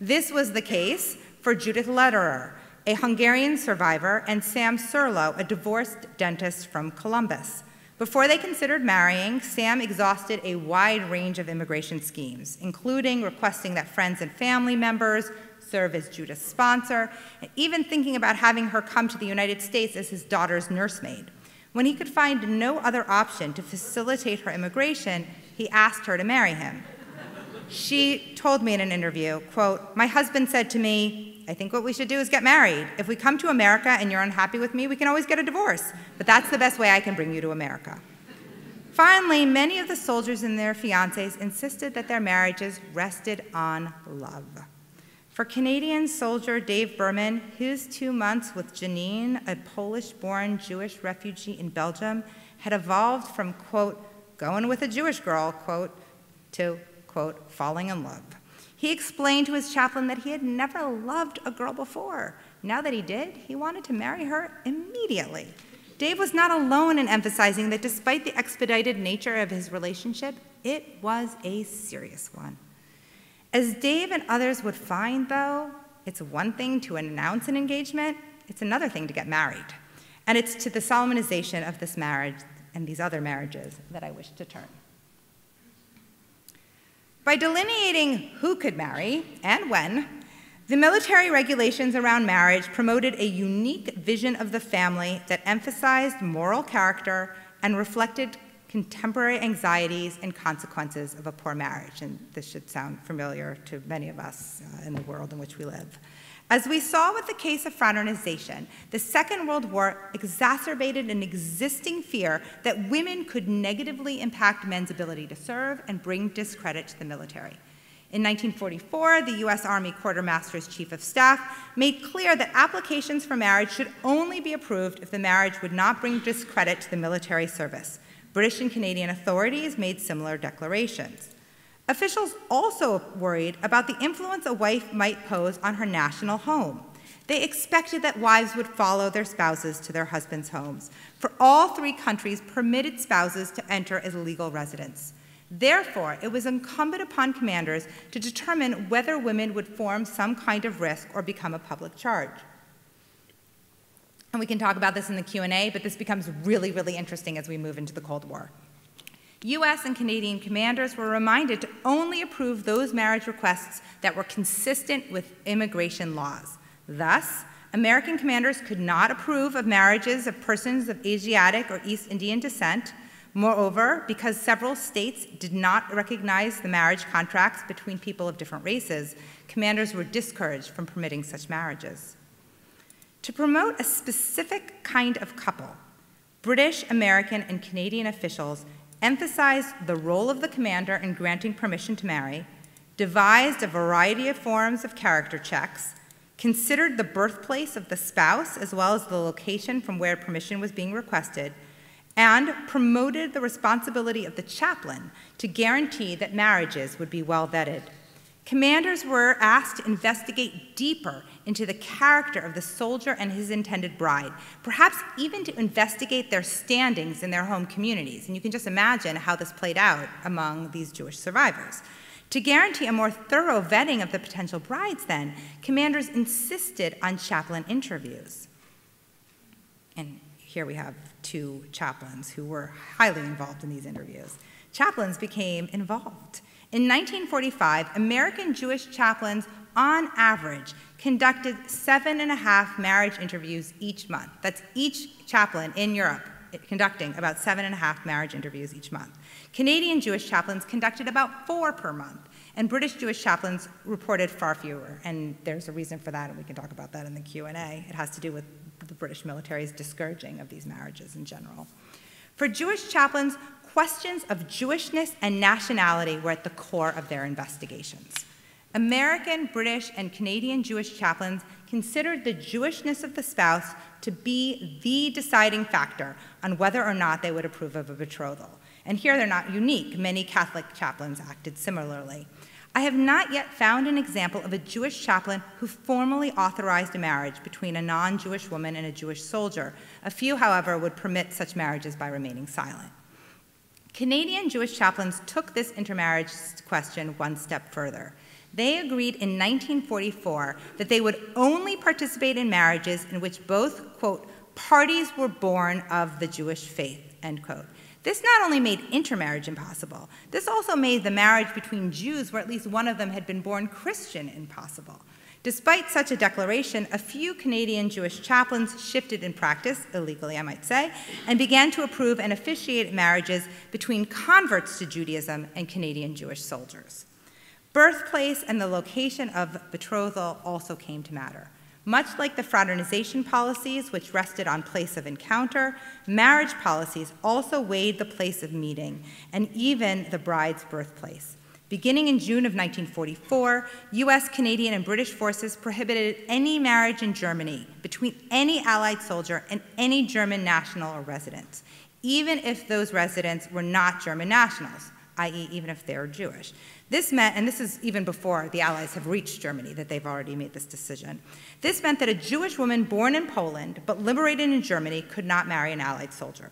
This was the case for Judith Lederer, a Hungarian survivor, and Sam Serlo, a divorced dentist from Columbus. Before they considered marrying, Sam exhausted a wide range of immigration schemes, including requesting that friends and family members serve as Judith's sponsor, and even thinking about having her come to the United States as his daughter's nursemaid. When he could find no other option to facilitate her immigration, he asked her to marry him. She told me in an interview, quote, "My husband said to me, I think what we should do is get married. If we come to America and you're unhappy with me, we can always get a divorce. But that's the best way I can bring you to America." Finally, many of the soldiers and their fiancés insisted that their marriages rested on love. For Canadian soldier Dave Berman, his 2 months with Janine, a Polish-born Jewish refugee in Belgium, had evolved from, quote, going with a Jewish girl, quote, to, quote, falling in love. He explained to his chaplain that he had never loved a girl before. Now that he did, he wanted to marry her immediately. Dave was not alone in emphasizing that despite the expedited nature of his relationship, it was a serious one. As Dave and others would find, though, it's one thing to announce an engagement, it's another thing to get married. And it's to the solemnization of this marriage and these other marriages that I wish to turn. By delineating who could marry and when, the military regulations around marriage promoted a unique vision of the family that emphasized moral character and reflected contemporary anxieties and consequences of a poor marriage. And this should sound familiar to many of us in the world in which we live. As we saw with the case of Fraternization, the Second World War exacerbated an existing fear that women could negatively impact men's ability to serve and bring discredit to the military. In 1944, the U.S. Army Quartermaster's Chief of Staff made clear that applications for marriage should only be approved if the marriage would not bring discredit to the military service. British and Canadian authorities made similar declarations. Officials also worried about the influence a wife might pose on her national home. They expected that wives would follow their spouses to their husbands' homes, for all 3 countries permitted spouses to enter as legal residents. Therefore, it was incumbent upon commanders to determine whether women would form some kind of risk or become a public charge. And we can talk about this in the Q&A, but this becomes really, really interesting as we move into the Cold War. U.S. and Canadian commanders were reminded to only approve those marriage requests that were consistent with immigration laws. Thus, American commanders could not approve of marriages of persons of Asiatic or East Indian descent. Moreover, because several states did not recognize the marriage contracts between people of different races, commanders were discouraged from permitting such marriages. To promote a specific kind of couple, British, American, and Canadian officials emphasized the role of the commander in granting permission to marry, devised a variety of forms of character checks, considered the birthplace of the spouse as well as the location from where permission was being requested, and promoted the responsibility of the chaplain to guarantee that marriages would be well vetted. Commanders were asked to investigate deeper into the character of the soldier and his intended bride, perhaps even to investigate their standings in their home communities. And you can just imagine how this played out among these Jewish survivors. To guarantee a more thorough vetting of the potential brides, then, commanders insisted on chaplain interviews. And here we have 2 chaplains who were highly involved in these interviews. Chaplains became involved. In 1945, American Jewish chaplains, on average, conducted 7.5 marriage interviews each month. That's each chaplain in Europe conducting about 7.5 marriage interviews each month. Canadian Jewish chaplains conducted about 4 per month, and British Jewish chaplains reported far fewer, and there's a reason for that, and we can talk about that in the Q&A. It has to do with the British military's discouraging of these marriages in general. For Jewish chaplains, questions of Jewishness and nationality were at the core of their investigations. American, British, and Canadian Jewish chaplains considered the Jewishness of the spouse to be the deciding factor on whether or not they would approve of a betrothal. And here they're not unique. Many Catholic chaplains acted similarly. I have not yet found an example of a Jewish chaplain who formally authorized a marriage between a non-Jewish woman and a Jewish soldier. A few, however, would permit such marriages by remaining silent. Canadian Jewish chaplains took this intermarriage question one step further. They agreed in 1944 that they would only participate in marriages in which both, quote, parties were born of the Jewish faith, end quote. This not only made intermarriage impossible, this also made the marriage between Jews where at least one of them had been born Christian impossible. Despite such a declaration, a few Canadian Jewish chaplains shifted in practice, illegally I might say, and began to approve and officiate marriages between converts to Judaism and Canadian Jewish soldiers. Birthplace and the location of betrothal also came to matter. Much like the fraternization policies, which rested on place of encounter, marriage policies also weighed the place of meeting and even the bride's birthplace. Beginning in June of 1944, US, Canadian, and British forces prohibited any marriage in Germany between any Allied soldier and any German national or residents, even if those residents were not German nationals, i.e. even if they were Jewish. This meant, and this is even before the Allies have reached Germany, that they've already made this decision. This meant that a Jewish woman born in Poland but liberated in Germany could not marry an Allied soldier.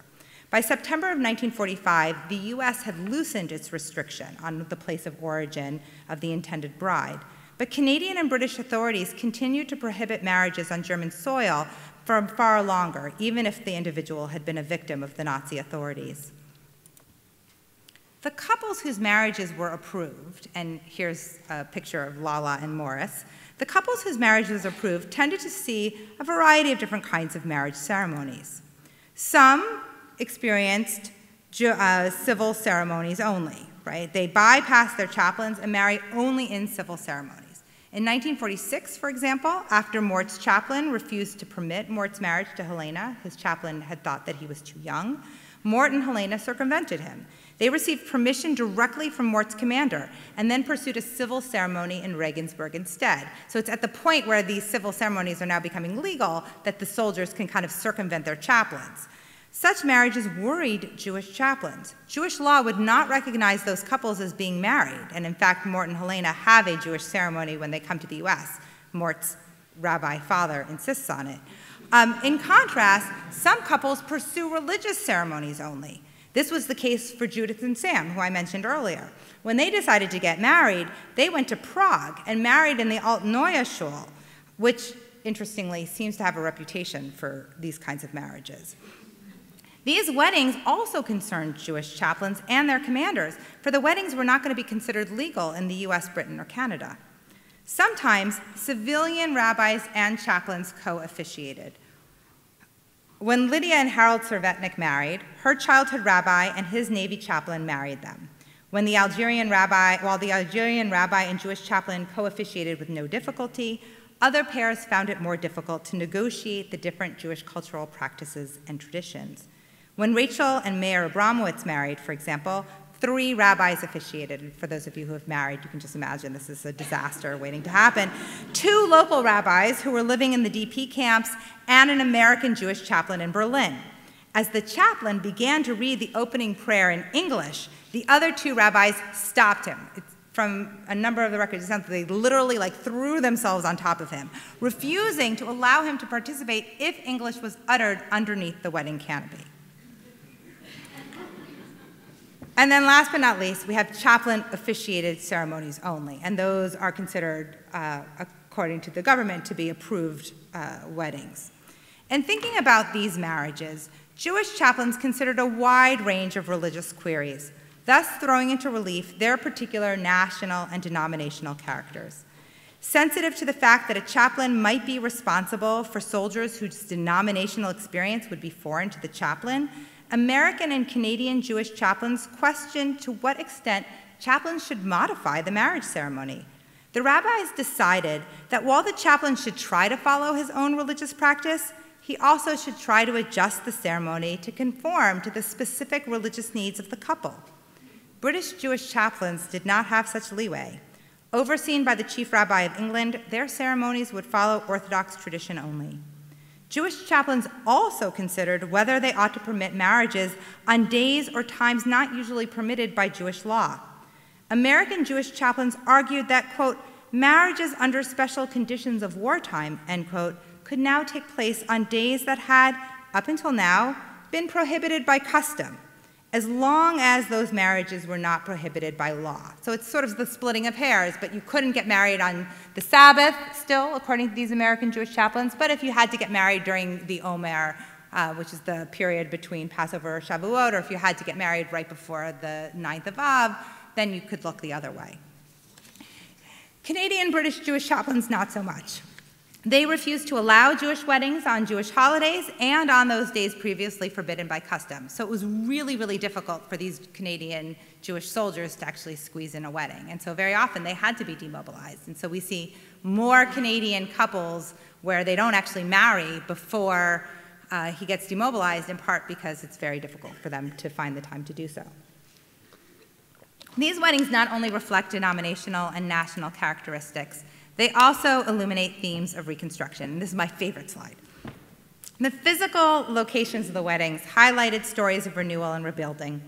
By September of 1945, the US had loosened its restriction on the place of origin of the intended bride, but Canadian and British authorities continued to prohibit marriages on German soil for far longer, even if the individual had been a victim of the Nazi authorities. The couples whose marriages were approved, and here's a picture of Lala and Morris, the couples whose marriages were approved tended to see a variety of different kinds of marriage ceremonies. Some experienced civil ceremonies only, right? They bypassed their chaplains and marry only in civil ceremonies. In 1946, for example, after Mort's chaplain refused to permit Mort's marriage to Helena, his chaplain had thought that he was too young, Mort and Helena circumvented him. They received permission directly from Mort's commander and then pursued a civil ceremony in Regensburg instead. So it's at the point where these civil ceremonies are now becoming legal that the soldiers can kind of circumvent their chaplains. Such marriages worried Jewish chaplains. Jewish law would not recognize those couples as being married, and in fact, Mort and Helena have a Jewish ceremony when they come to the US. Mort's rabbi father insists on it. In contrast, some couples pursue religious ceremonies only. This was the case for Judith and Sam, who I mentioned earlier. When they decided to get married, they went to Prague and married in the Altneue Schule, which, interestingly, seems to have a reputation for these kinds of marriages. These weddings also concerned Jewish chaplains and their commanders, for the weddings were not going to be considered legal in the US, Britain, or Canada. Sometimes, civilian rabbis and chaplains co-officiated. When Lydia and Harold Servetnik married, her childhood rabbi and his Navy chaplain married them. While the Algerian rabbi and Jewish chaplain co-officiated with no difficulty, other pairs found it more difficult to negotiate the different Jewish cultural practices and traditions. When Rachel and Meir Abramowitz married, for example, 3 rabbis officiated. For those of you who have married, you can just imagine this is a disaster waiting to happen. 2 local rabbis who were living in the DP camps and an American Jewish chaplain in Berlin. As the chaplain began to read the opening prayer in English, the other 2 rabbis stopped him. From a number of the records, it sounds like they literally threw themselves on top of him, refusing to allow him to participate if English was uttered underneath the wedding canopy. And then last but not least, we have chaplain-officiated ceremonies only, and those are considered, according to the government, to be approved weddings. In thinking about these marriages, Jewish chaplains considered a wide range of religious queries, thus throwing into relief their particular national and denominational characters. Sensitive to the fact that a chaplain might be responsible for soldiers whose denominational experience would be foreign to the chaplain, American and Canadian Jewish chaplains questioned to what extent chaplains should modify the marriage ceremony. The rabbis decided that while the chaplain should try to follow his own religious practice, he also should try to adjust the ceremony to conform to the specific religious needs of the couple. British Jewish chaplains did not have such leeway. Overseen by the chief rabbi of England, their ceremonies would follow Orthodox tradition only. Jewish chaplains also considered whether they ought to permit marriages on days or times not usually permitted by Jewish law. American Jewish chaplains argued that, quote, marriages under special conditions of wartime, end quote, could now take place on days that had, up until now, been prohibited by custom, as long as those marriages were not prohibited by law. So it's sort of the splitting of hairs, but you couldn't get married on the Sabbath still, according to these American Jewish chaplains, but if you had to get married during the Omer, which is the period between Passover or Shavuot, or if you had to get married right before the 9th of Av, then you could look the other way. Canadian British Jewish chaplains, not so much. They refused to allow Jewish weddings on Jewish holidays and on those days previously forbidden by custom. So it was really, really difficult for these Canadian Jewish soldiers to actually squeeze in a wedding. And so very often they had to be demobilized. And so we see more Canadian couples where they don't actually marry before he gets demobilized, in part because it's very difficult for them to find the time to do so. These weddings not only reflect denominational and national characteristics, they also illuminate themes of Reconstruction. And this is my favorite slide. The physical locations of the weddings highlighted stories of renewal and rebuilding.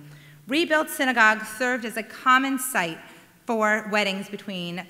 Rebuilt synagogues served as a common site for weddings between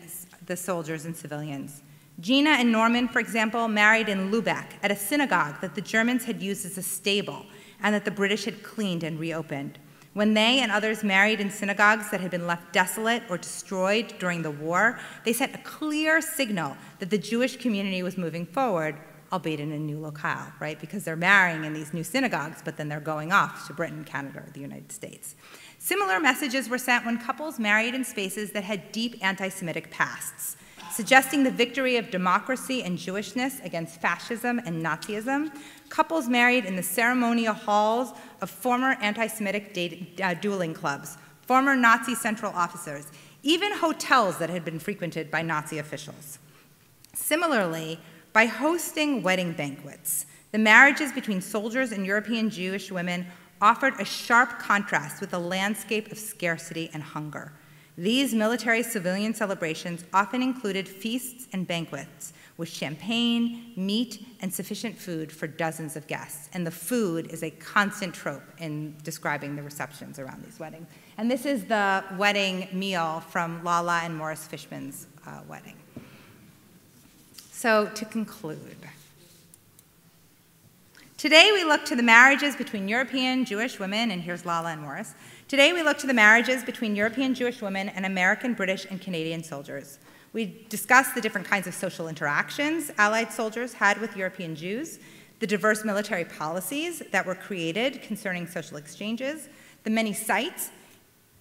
the soldiers and civilians. Gina and Norman, for example, married in Lubeck at a synagogue that the Germans had used as a stable and that the British had cleaned and reopened. When they and others married in synagogues that had been left desolate or destroyed during the war, they sent a clear signal that the Jewish community was moving forward, albeit in a new locale, right? Because they're marrying in these new synagogues, but then they're going off to Britain, Canada, or the United States. Similar messages were sent when couples married in spaces that had deep anti-Semitic pasts, suggesting the victory of democracy and Jewishness against fascism and Nazism. Couples married in the ceremonial halls of former anti-Semitic dueling clubs, former Nazi central officers, even hotels that had been frequented by Nazi officials. Similarly, by hosting wedding banquets, the marriages between soldiers and European Jewish women offered a sharp contrast with a landscape of scarcity and hunger. These military-civilian celebrations often included feasts and banquets with champagne, meat, and sufficient food for dozens of guests. And the food is a constant trope in describing the receptions around these weddings. And this is the wedding meal from Lala and Morris Fishman's wedding. So to conclude, today we look to the marriages between European Jewish women, and here's Lala and Morris. Today we look to the marriages between European Jewish women and American, British, and Canadian soldiers. We discussed the different kinds of social interactions Allied soldiers had with European Jews, the diverse military policies that were created concerning social exchanges, the many sites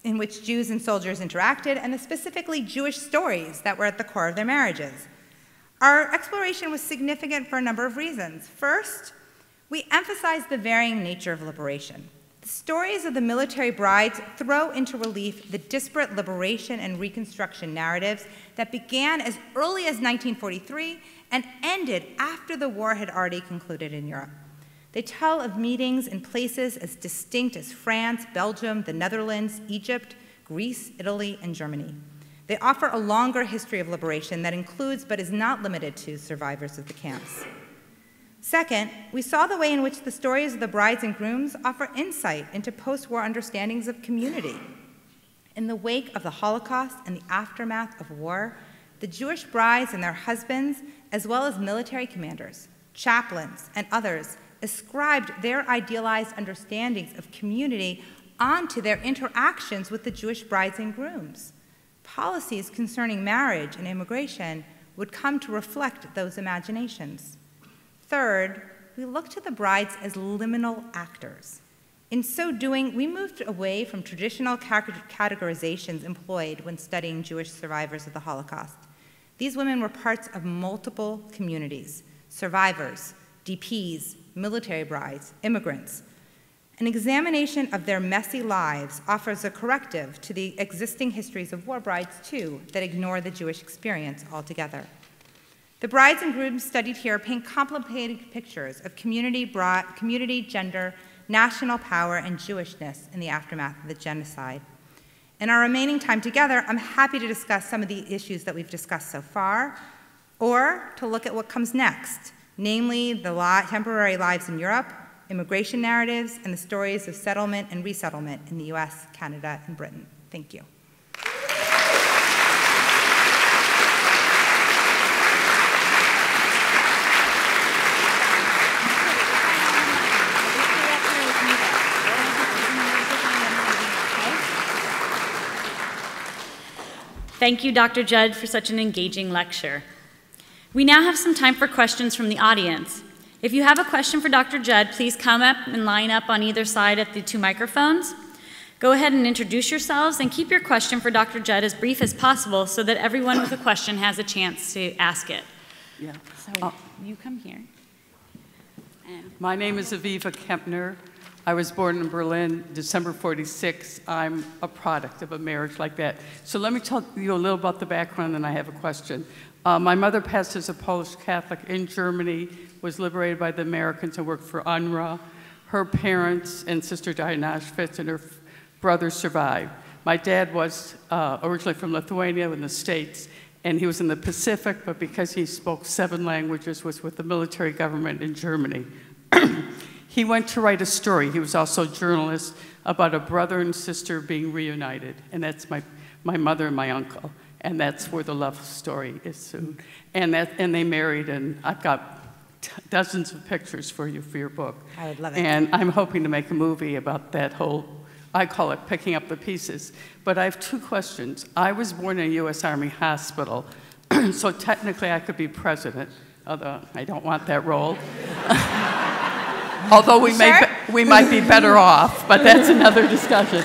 in which Jews and soldiers interacted, and the specifically Jewish stories that were at the core of their marriages. Our exploration was significant for a number of reasons. First, we emphasized the varying nature of liberation. The stories of the military brides throw into relief the disparate liberation and Reconstruction narratives that began as early as 1943 and ended after the war had already concluded in Europe. They tell of meetings in places as distinct as France, Belgium, the Netherlands, Egypt, Greece, Italy, and Germany. They offer a longer history of liberation that includes but is not limited to survivors of the camps. Second, we saw the way in which the stories of the brides and grooms offer insight into post-war understandings of community. In the wake of the Holocaust and the aftermath of war, the Jewish brides and their husbands, as well as military commanders, chaplains, and others, ascribed their idealized understandings of community onto their interactions with the Jewish brides and grooms. Policies concerning marriage and immigration would come to reflect those imaginations. Third, we look to the brides as liminal actors. In so doing, we moved away from traditional categorizations employed when studying Jewish survivors of the Holocaust. These women were parts of multiple communities: survivors, DPs, military brides, immigrants. An examination of their messy lives offers a corrective to the existing histories of war brides, too, that ignore the Jewish experience altogether. The brides and grooms studied here paint complicated pictures of community, gender, national power, and Jewishness in the aftermath of the genocide. In our remaining time together, I'm happy to discuss some of the issues that we've discussed so far, or to look at what comes next, namely the temporary lives in Europe, immigration narratives, and the stories of settlement and resettlement in the US, Canada, and Britain. Thank you. Thank you, Dr. Judd, for such an engaging lecture. We now have some time for questions from the audience. If you have a question for Dr. Judd, please come up and line up on either side at the 2 microphones. Go ahead and introduce yourselves and keep your question for Dr. Judd as brief as possible so that everyone with a question has a chance to ask it. Yeah. So you come here. My name is Aviva Kempner. I was born in Berlin, December 46. I'm a product of a marriage like that. So let me tell you a little about the background, and I have a question. My mother passed as a Polish Catholic in Germany, was liberated by the Americans and worked for UNRWA. Her parents and sister died in Auschwitz, and her brother survived. My dad was originally from Lithuania in the States, and he was in the Pacific, but because he spoke 7 languages, was with the military government in Germany. He went to write a story. He was also a journalist about a brother and sister being reunited, and that's my mother and my uncle. And that's where the love story is soon. And they married, and I've got dozens of pictures for you for your book. I would love it. And I'm hoping to make a movie about that whole, I call it picking up the pieces. But I have 2 questions. I was born in a U.S. Army hospital, so technically I could be president, although I don't want that role. Although we might be better off, but that's another discussion.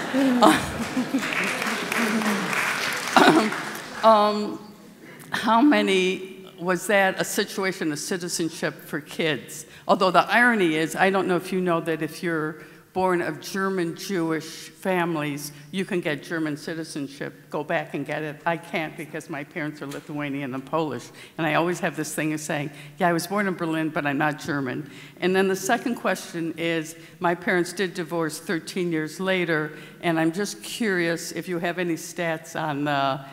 How many, was that a situation of citizenship for kids? Although the irony is, I don't know if you know that if you're born of German Jewish families, you can get German citizenship, go back and get it. I can't because my parents are Lithuanian and Polish. And I always have this thing of saying, yeah, I was born in Berlin, but I'm not German. And then the second question is, my parents did divorce 13 years later, and I'm just curious if you have any stats on the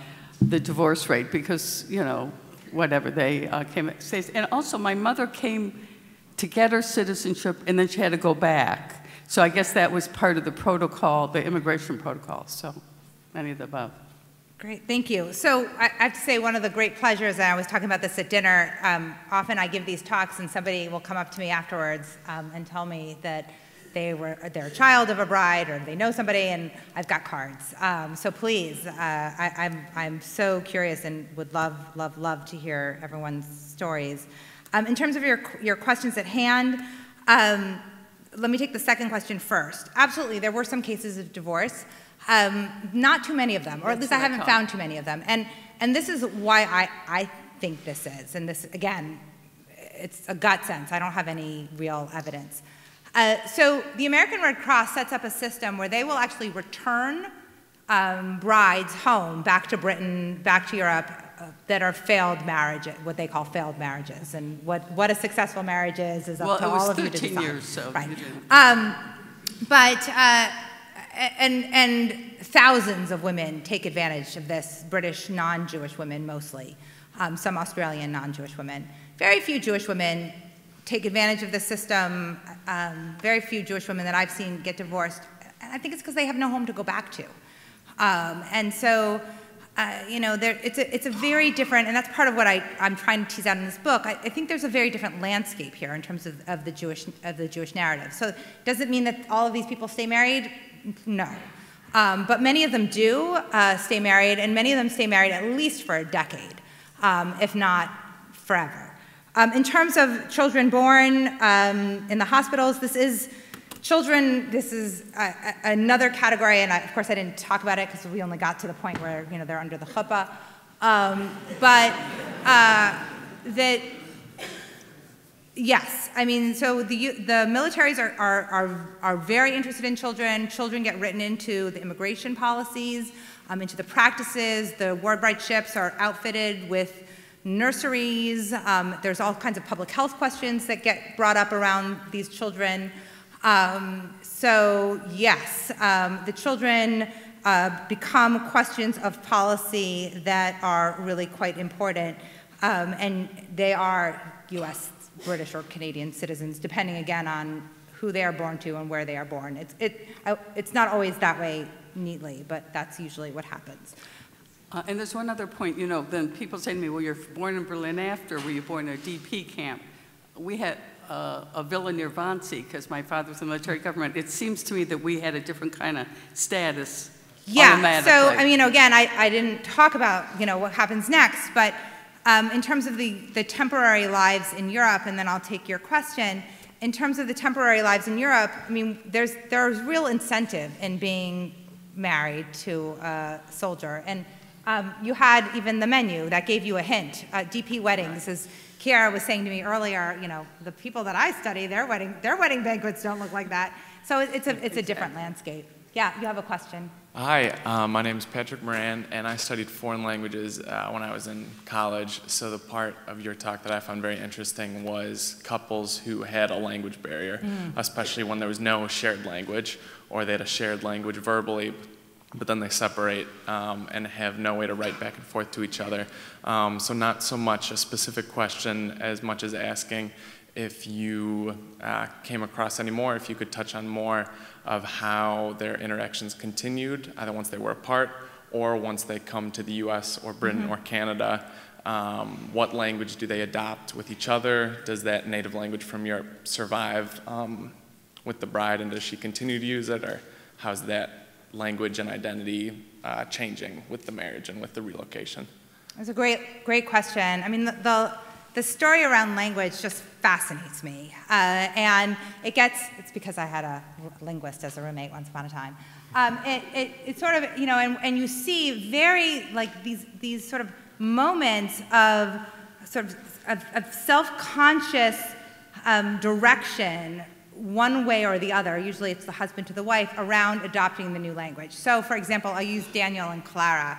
divorce rate, because, you know, whatever, they came, and also my mother came to get her citizenship, and then she had to go back. So I guess that was part of the protocol, the immigration protocol. So any of the above. Great, thank you. So I have to say one of the great pleasures, and I was talking about this at dinner, often I give these talks and somebody will come up to me afterwards and tell me that they're a child of a bride or they know somebody, and I've got cards. So please, I'm so curious and would love to hear everyone's stories. In terms of your questions at hand, let me take the second question first. Absolutely, there were some cases of divorce. Not too many of them, or at least I haven't found too many of them. And this is why I think this is. And this, again, it's a gut sense. I don't have any real evidence. So the American Red Cross sets up a system where they will actually return brides home, back to Britain, back to Europe, that are failed marriages, what they call failed marriages. And what a successful marriage is up to all of you to decide. Well, it was 13 years, so. Right. And thousands of women take advantage of this, British non-Jewish women mostly, some Australian non-Jewish women. Very few Jewish women take advantage of the system. Very few Jewish women that I've seen get divorced. And I think it's because they have no home to go back to. And so, you know, it's a very different, and that's part of what I'm trying to tease out in this book. I think there's a very different landscape here in terms of the Jewish narrative. So does it mean that all of these people stay married? No. But many of them do stay married, and many of them stay married at least for a decade, if not forever. In terms of children born in the hospitals, this is another category, and of course I didn't talk about it because we only got to the point where, you know, they're under the chuppah. Yes, I mean, so the militaries are very interested in children. Children get written into the immigration policies, into the practices. The war bride ships are outfitted with nurseries. There's all kinds of public health questions that get brought up around these children. So yes, the children become questions of policy that are really quite important, and they are U.S., British, or Canadian citizens, depending again on who they are born to and where they are born. It's not always that way neatly, but that's usually what happens. And there's one other point, you know, then people say to me, well, you're born in Berlin after, were you born in a DP camp? We had a villa near Wannsee because my father was in the military government. It seems to me that we had a different kind of status Yeah, automatically. so, I mean, again, I didn't talk about, what happens next, but in terms of the temporary lives in Europe, and then I'll take your question, in terms of the temporary lives in Europe, I mean, there's real incentive in being married to a soldier, and you had even the menu that gave you a hint. DP Weddings, as Kiara was saying to me earlier, the people that I study, their wedding banquets don't look like that. So it's a different landscape. Yeah, you have a question. Hi, my name is Patrick Moran, and I studied foreign languages when I was in college. So the part of your talk that I found very interesting was couples who had a language barrier, especially when there was no shared language, or they had a shared language verbally, but then they separate and have no way to write back and forth to each other. So not so much a specific question as much as asking if you came across any more, if you could touch on more of how their interactions continued, either once they were apart or once they come to the US or Britain or Canada. What language do they adopt with each other? Does that native language from Europe survive with the bride, and does she continue to use it, or how's that language and identity changing with the marriage and with the relocation? That's a great question. I mean, the story around language just fascinates me. And it's because I had a linguist as a roommate once upon a time. It's sort of, and you see very, like, these sort of moments of self-conscious direction one way or the other. Usually it's the husband to the wife around adopting the new language. So, for example, I'll use Daniel and Clara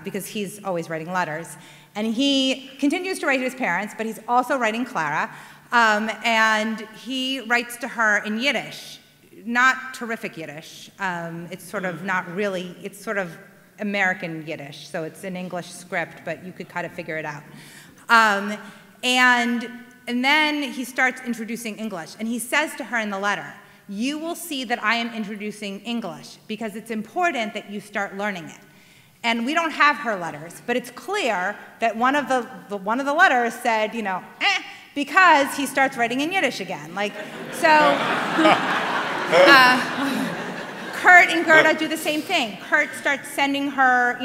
because he's always writing letters. And he continues to write to his parents, but he's also writing Clara. And he writes to her in Yiddish, not terrific Yiddish. It's sort of not really, it's sort of American Yiddish. So it's an English script, but you could kind of figure it out. And then he starts introducing English. And he says to her in the letter, "You will see that I am introducing English because it's important that you start learning it." And we don't have her letters, but it's clear that one of the letters said, because he starts writing in Yiddish again. Like, so Kurt and Gerda do the same thing. Kurt starts sending her,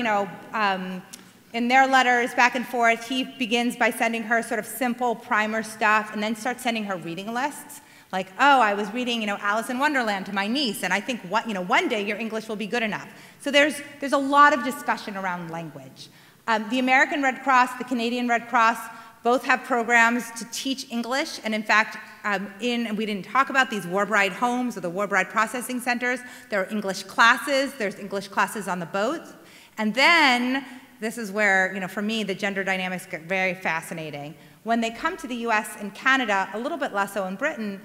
in their letters back and forth. He begins by sending her sort of simple primer stuff, and then starts sending her reading lists. Like, oh, I was reading, Alice in Wonderland to my niece, and I think, one day your English will be good enough. So there's a lot of discussion around language. The American Red Cross, the Canadian Red Cross, both have programs to teach English, and in fact, and we didn't talk about these war bride homes or the war bride processing centers. There are English classes. There's English classes on the boats. And then, this is where, for me, the gender dynamics get very fascinating. When they come to the US and Canada, a little bit less so in Britain,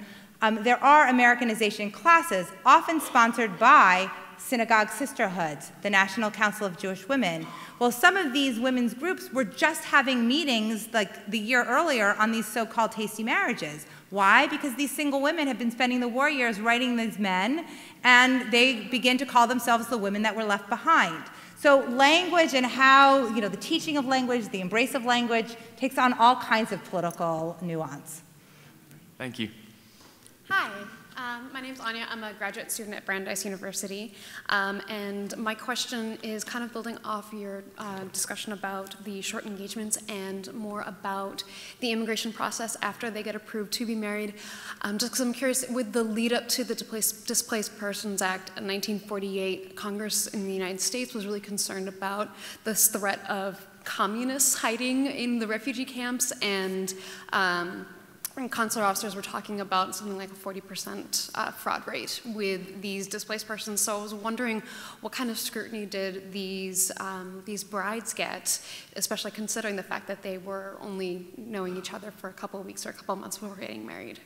there are Americanization classes, often sponsored by synagogue sisterhoods, the National Council of Jewish Women. Well, some of these women's groups were just having meetings like the year earlier on these so-called hasty marriages. Why? Because these single women have been spending the war years writing these men, and they begin to call themselves the women that were left behind. So language and how, the teaching of language, the embrace of language, takes on all kinds of political nuance. Thank you. Hi, my name's Anya. I'm a graduate student at Brandeis University. And my question is kind of building off your discussion about the short engagements and more about the immigration process after they get approved to be married. Just because I'm curious, with the lead up to the Displaced Persons Act in 1948, Congress in the United States was really concerned about this threat of communists hiding in the refugee camps, and consular officers were talking about something like a 40% fraud rate with these displaced persons. So I was wondering what kind of scrutiny did these brides get, especially considering the fact that they were only knowing each other for a couple of weeks or a couple of months before getting married?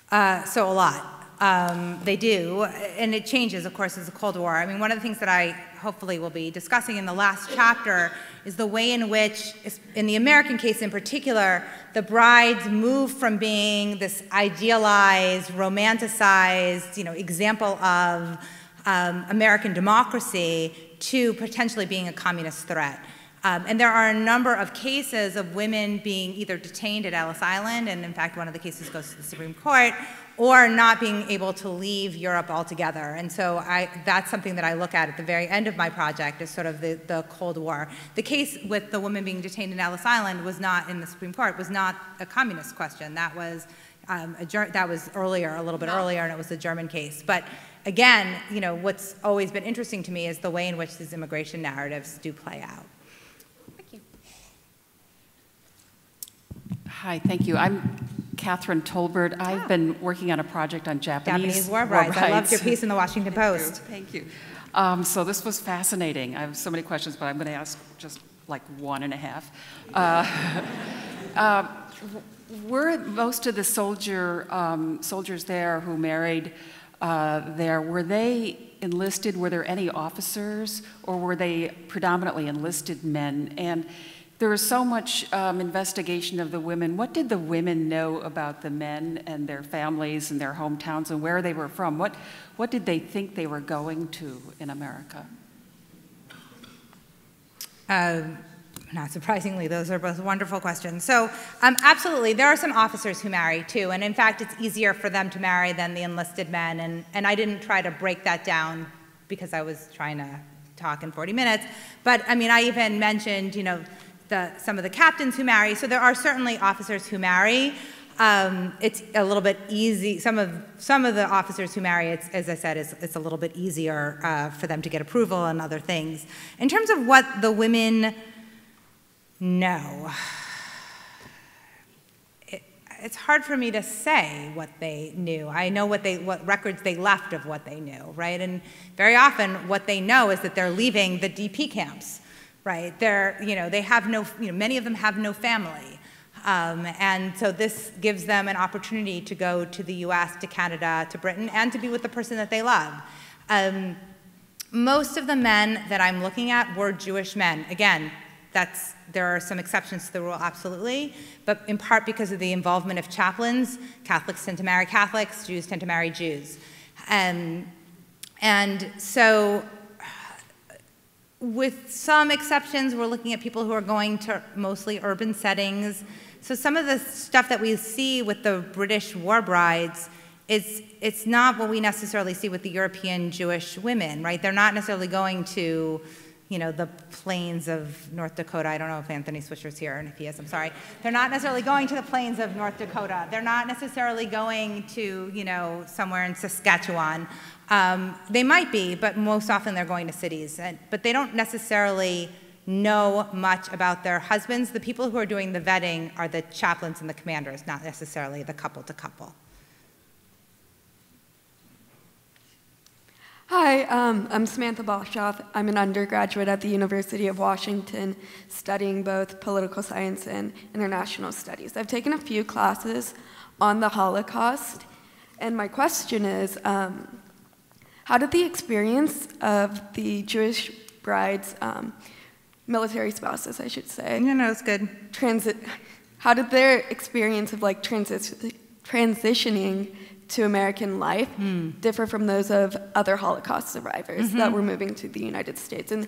So a lot. They do, and it changes, of course, as the Cold War. I mean, one of the things that I hopefully will be discussing in the last chapter is the way in which, in the American case in particular, the brides move from being this idealized, romanticized, example of American democracy to potentially being a communist threat. And there are a number of cases of women being either detained at Ellis Island, and in fact one of the cases goes to the Supreme Court, or not being able to leave Europe altogether. And so that's something that I look at the very end of my project is sort of the Cold War. The case with the woman being detained in Ellis Island was not in the Supreme Court, was not a communist question. That was that was earlier, a little bit earlier, and it was a German case. But again, you know, what's always been interesting to me is the way in which these immigration narratives do play out. Thank you. Hi, thank you. I'm Catherine Tolbert. I've been working on a project on Japanese war brides. I loved your piece in the Washington Post. Thank you. So this was fascinating. I have so many questions, but I'm going to ask just like 1.5. Were most of the soldiers there who married there, were they enlisted? Were there any officers, or were they predominantly enlisted men? And there was so much investigation of the women. What did the women know about the men and their families and their hometowns and where they were from? What did they think they were going to in America? Not surprisingly, those are both wonderful questions. So absolutely, there are some officers who marry too, and in fact, it's easier for them to marry than the enlisted men, and I didn't try to break that down because I was trying to talk in 40 minutes, but I mean, I even mentioned, you know, some of the captains who marry, so there are certainly officers who marry. It's a little bit easy, some of the officers who marry, as I said, it's a little bit easier for them to get approval and other things. In terms of what the women know, it's hard for me to say what they knew. I know what records they left of what they knew, right? And very often what they know is that they're leaving the DP camps, right? They have no, many of them have no family. And so this gives them an opportunity to go to the US, to Canada, to Britain, and to be with the person that they love. Most of the men that I'm looking at were Jewish men. Again, there are some exceptions to the rule, absolutely, but in part because of the involvement of chaplains. Catholics tend to marry Catholics, Jews tend to marry Jews. And so with some exceptions, we're looking at people who are going to mostly urban settings. So some of the stuff that we see with the British war brides it's not what we necessarily see with the European Jewish women, right? They're not necessarily going to, the plains of North Dakota. I don't know if Anthony Swisher's here, and if he is, I'm sorry. They're not necessarily going to the plains of North Dakota. They're not necessarily going to, somewhere in Saskatchewan. They might be, but most often they're going to cities. But they don't necessarily know much about their husbands. The people who are doing the vetting are the chaplains and the commanders, not necessarily the couple-to-couple. Hi, I'm Samantha Boshoff. I'm an undergraduate at the University of Washington studying both political science and international studies. I've taken a few classes on the Holocaust, and my question is, how did the experience of the Jewish brides, military spouses, I should say. No, it's good. How did their experience of transitioning to American life differ from those of other Holocaust survivors that were moving to the United States? And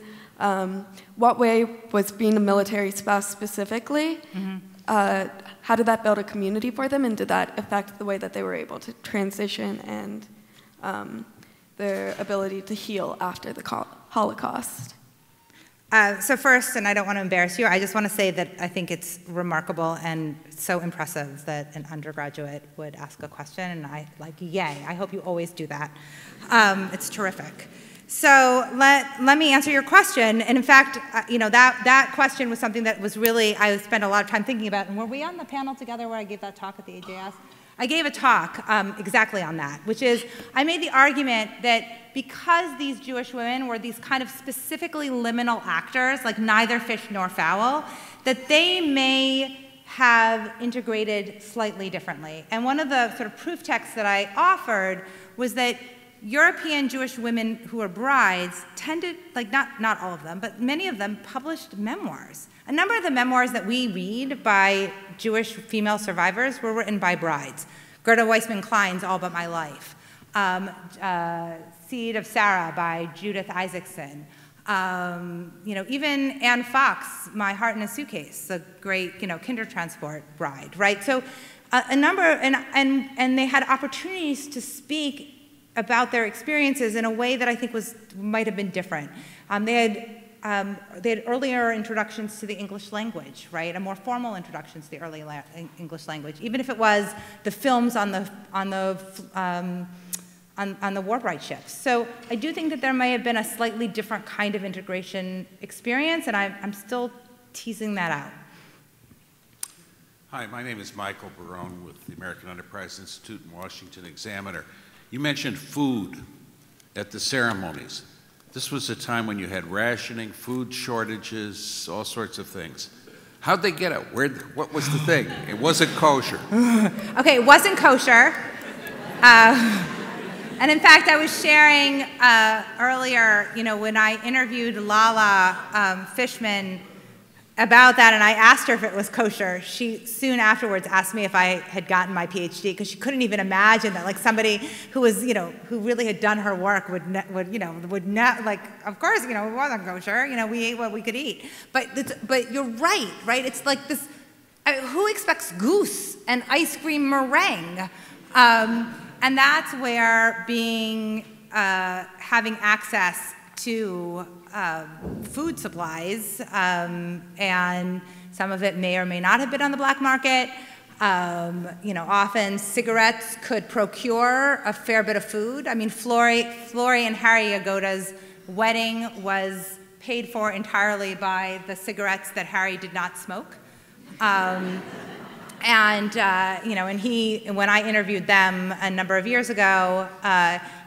what way was being a military spouse specifically, how did that build a community for them, and did that affect the way that they were able to transition and their ability to heal after the Holocaust? So first, and I don't want to embarrass you, I just want to say that I think it's remarkable and so impressive that an undergraduate would ask a question, and yay, I hope you always do that. It's terrific. So let me answer your question, and in fact, that question was something that was really, I spent a lot of time thinking about, and were we on the panel together where I gave that talk at the AJS? I gave a talk exactly on that, which is I made the argument that because these Jewish women were these kind of specifically liminal actors, like neither fish nor fowl, that they may have integrated slightly differently. And one of the sort of proof texts that I offered was that European Jewish women who were brides tended, not all of them, but many of them published memoirs. A number of the memoirs that we read by Jewish female survivors were written by brides. Gerda Weissman Klein's All But My Life. Seed of Sarah by Judith Isaacson. Even Anne Fox, My Heart in a Suitcase, the great, Kindertransport bride, right? So a number, and they had opportunities to speak about their experiences in a way that I think might have been different. They had earlier introductions to the English language, right? A more formal introduction to the early English language, even if it was the films on the warp-right ships. So I do think that there may have been a slightly different kind of integration experience, and I'm still teasing that out. Hi, my name is Michael Barone with the American Enterprise Institute and Washington Examiner. You mentioned food at the ceremonies. This was a time when you had rationing, food shortages, all sorts of things. How'd they get it? What was the thing? It wasn't kosher. Okay, it wasn't kosher. And in fact, I was sharing earlier, when I interviewed Lala Fishman about that, and I asked her if it was kosher. She soon afterwards asked me if I had gotten my PhD, because she couldn't even imagine that, like, somebody who was, who really had done her work would not, like, of course, it wasn't kosher. We ate what we could eat. But you're right? It's like this. Who expects goose and ice cream meringue? And that's where having access to food supplies, and some of it may or may not have been on the black market. Often cigarettes could procure a fair bit of food. I mean, Flory and Harry Yagoda's wedding was paid for entirely by the cigarettes that Harry did not smoke. And when I interviewed them a number of years ago,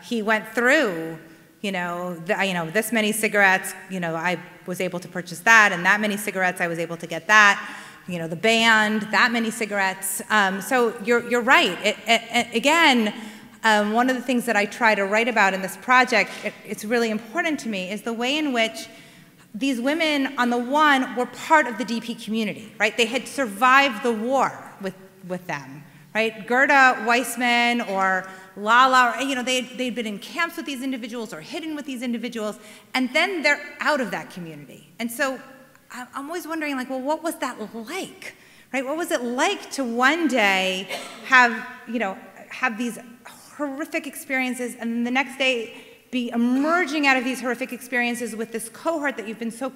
he went through, this many cigarettes, I was able to purchase that, and that many cigarettes, I was able to get that, the band, that many cigarettes. So you're right. Again, one of the things that I try to write about in this project, it's really important to me, is the way in which these women, on the one, were part of the DP community, right? They had survived the war with them, right? Gerda Weissman or Lala, they'd been in camps with these individuals or hidden with these individuals, and then they're out of that community. And so I'm always wondering, like, well, what was that like, right? What was it like to one day have these horrific experiences, and then the next day be emerging out of these horrific experiences with this cohort that you've been so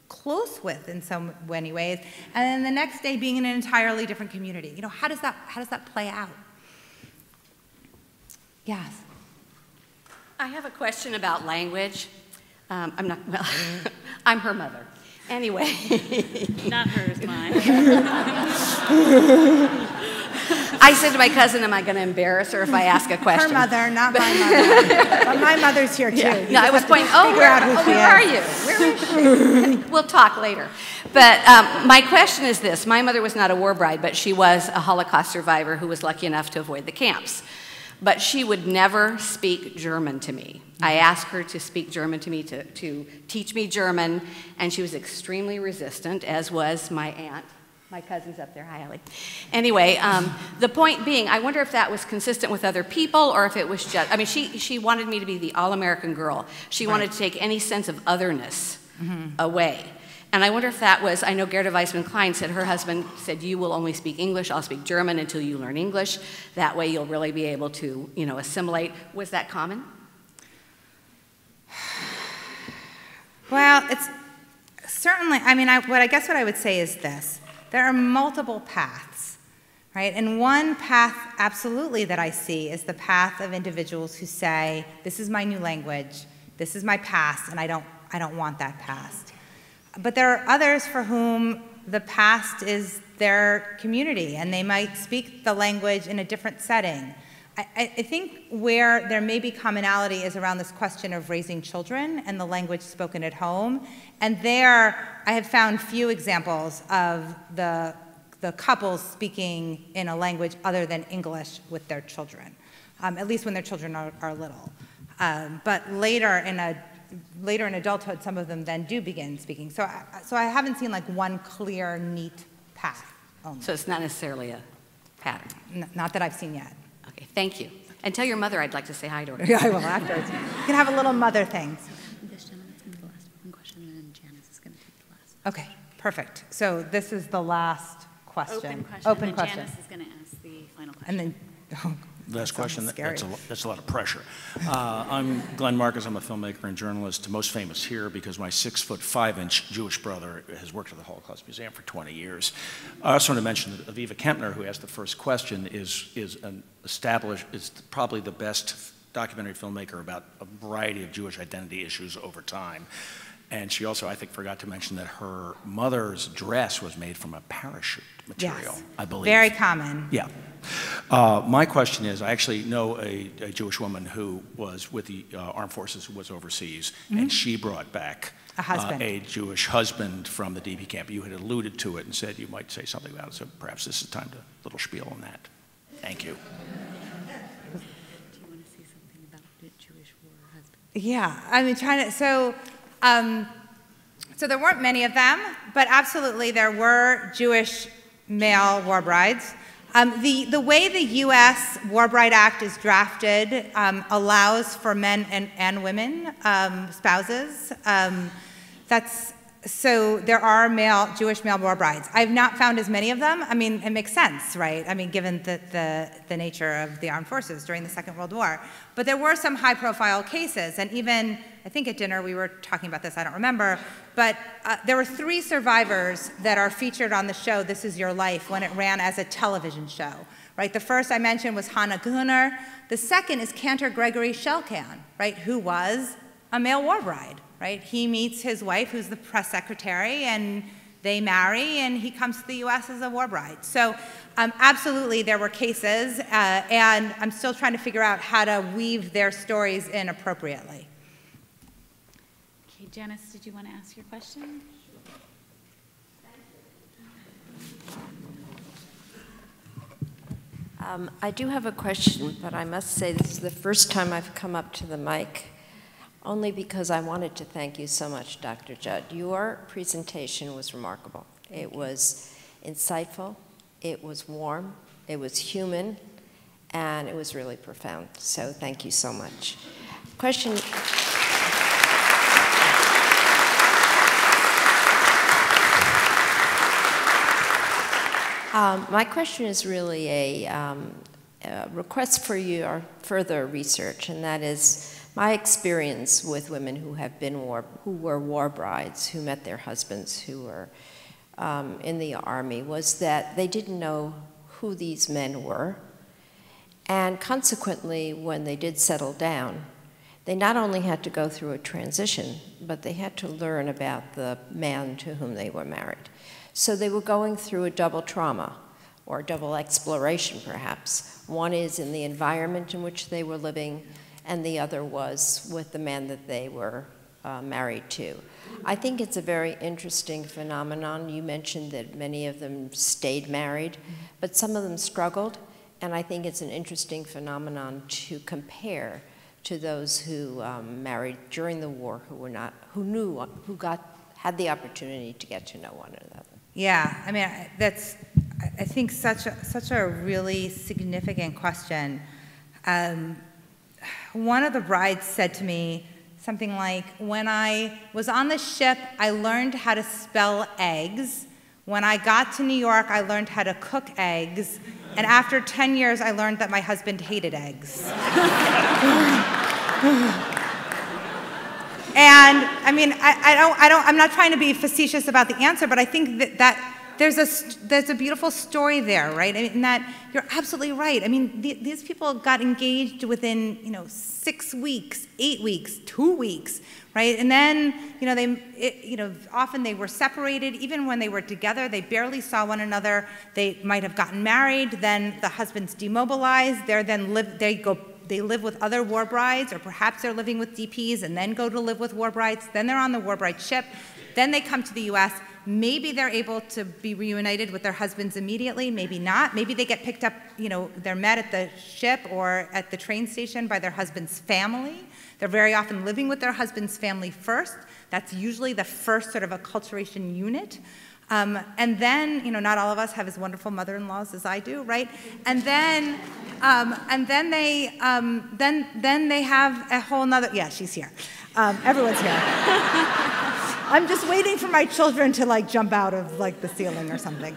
close with in so many ways, and then the next day being in an entirely different community? How does that play out? Yes. I have a question about language. I'm her mother. Anyway. Not hers, mine. I said to my cousin, am I going to embarrass her if I ask a question? Her mother, not my mother. But my mother's here, too. Yeah. No, I was pointing, where are you? Where is she? We'll talk later. But my question is this. My mother was not a war bride, but she was a Holocaust survivor who was lucky enough to avoid the camps. But she would never speak German to me. I asked her to speak German to me, to teach me German, and she was extremely resistant, as was my aunt. My cousin's up there. Hi, Ellie. Anyway, the point being, I wonder if that was consistent with other people, or if it was just, I mean, she wanted me to be the all-American girl. She wanted to take any sense of otherness away. And I wonder if that was, I know Gerda Weissman-Klein said her husband said, you will only speak English, I'll speak German until you learn English. That way you'll really be able to, assimilate. Was that common? Well, it's certainly, I mean, I guess what I would say is this. There are multiple paths, right? And one path, absolutely, that I see is the path of individuals who say, this is my new language, this is my past, and I don't want that past. But there are others for whom the past is their community, and they might speak the language in a different setting. I think where there may be commonality is around this question of raising children and the language spoken at home. And there, I have found few examples of the couples speaking in a language other than English with their children, at least when their children are little. But later in adulthood, some of them then do begin speaking. So I haven't seen like one clear, neat path only. So it's not necessarily a pattern? Not that I've seen yet. Okay, thank you. And tell your mother I'd like to say hi to her. Yeah, I will afterwards. You can have a little mother thing. This gentleman's going to go last one question, and then Janice is going to take the last. Okay, perfect. So this is the last question. Open question. Open and question. Janice is going to ask the And then, Last question, scary. that's a lot of pressure. I'm Glenn Marcus, I'm a filmmaker and journalist, most famous here because my 6'5" Jewish brother has worked at the Holocaust Museum for 20 years. I also want to mention that Aviva Kempner, who asked the first question, is probably the best documentary filmmaker about a variety of Jewish identity issues over time. And she also, I think, forgot to mention that her mother's dress was made from a parachute material, yes. I believe. Very common. Yeah. My question is, I actually know a Jewish woman who was with the armed forces, who was overseas, and she brought back a husband, a Jewish husband from the DP camp. You had alluded to it and said you might say something about it, so perhaps this is time to little spiel on that. Thank you. Do you want to say something about the Jewish war husband? Yeah, I mean, so there weren't many of them, but absolutely there were Jewish male war brides. The way the U.S. War Bride Act is drafted allows for men and women, spouses. So there are Jewish male war brides. I've not found as many of them. I mean, it makes sense, right? I mean, given the nature of the armed forces during the Second World War. But there were some high-profile cases, and even, I think at dinner we were talking about this, I don't remember, but there were 3 survivors that are featured on the show This Is Your Life when it ran as a television show, right? The first I mentioned was Hannah Gunner. The second is Cantor Gregory Shelcan, right, who was a male war bride, right? He meets his wife, who's the press secretary, and they marry, and he comes to the U.S. as a war bride. So absolutely, there were cases, and I'm still trying to figure out how to weave their stories in appropriately. Okay, Janice, did you want to ask your question? I do have a question, but I must say this is the first time I've come up to the mic, only because I wanted to thank you so much, Dr. Judd. Your presentation was remarkable. It was insightful, it was warm, it was human, and it was really profound. So thank you so much. Question. My question is really a request for your further research, and that is my experience with women who were war brides, who met their husbands who were in the Army, was that they didn't know who these men were, and consequently, when they did settle down, they not only had to go through a transition, but they had to learn about the man to whom they were married. So they were going through a double trauma, or double exploration, perhaps. One is in the environment in which they were living, and the other was with the man that they were married to. I think it's a very interesting phenomenon. You mentioned that many of them stayed married, but some of them struggled, and I think it's an interesting phenomenon to compare to those who married during the war, had the opportunity to get to know one another. Yeah, I mean, that's, I think, such a really significant question. One of the brides said to me something like, when I was on the ship, I learned how to spell eggs. When I got to New York, I learned how to cook eggs. And after 10 years, I learned that my husband hated eggs. And I mean, I'm not trying to be facetious about the answer, but I think that there's a beautiful story there, right? I mean, that you're absolutely right. I mean, these people got engaged within, 6 weeks, 8 weeks, 2 weeks, right? And then, often they were separated. Even when they were together, they barely saw one another. They might have gotten married. Then the husband's demobilized. They live with other war brides, or perhaps they're living with DPs and then go to live with war brides. Then they're on the war bride ship. Then they come to the U.S. Maybe they're able to be reunited with their husbands immediately, maybe not. Maybe they get picked up, they're met at the ship or at the train station by their husband's family. They're very often living with their husband's family first. That's usually the first sort of acculturation unit. And then, not all of us have as wonderful mother-in-laws as I do, right? And then they have a whole nother, yeah, she's here. Everyone's here. I'm just waiting for my children to jump out of the ceiling or something.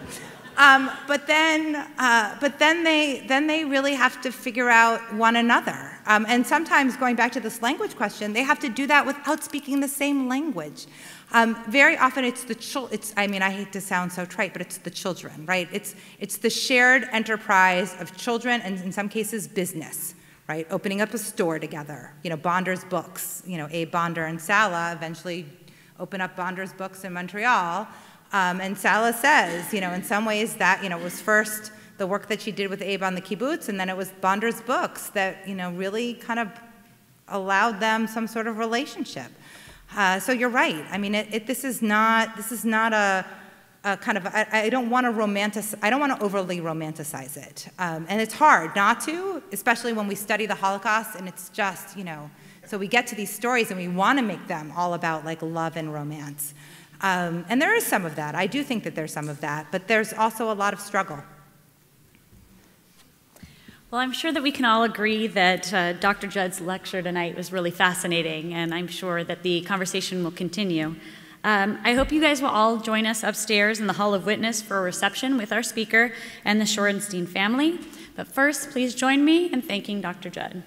But then they really have to figure out one another. And sometimes, going back to this language question, they have to do that without speaking the same language. Very often it's the children, I mean, I hate to sound so trite, but it's the children, right? It's the shared enterprise of children and in some cases business, right? Opening up a store together, Bonder's Books, Abe Bonder and Sala eventually open up Bonder's Books in Montreal. And Sala says, in some ways that, it was first the work that she did with Abe on the kibbutz, and then it was Bonder's Books that, really kind of allowed them some sort of relationship. So you're right. I mean, this is not a kind of, I don't want to overly romanticize it. And it's hard not to, especially when we study the Holocaust, and it's just, so we get to these stories and we want to make them all about like love and romance. And there is some of that. I do think that there's some of that, but there's also a lot of struggle. Well, I'm sure that we can all agree that Dr. Judd's lecture tonight was really fascinating, and I'm sure that the conversation will continue. I hope you guys will all join us upstairs in the Hall of Witness for a reception with our speaker and the Shorenstein family. But first, please join me in thanking Dr. Judd.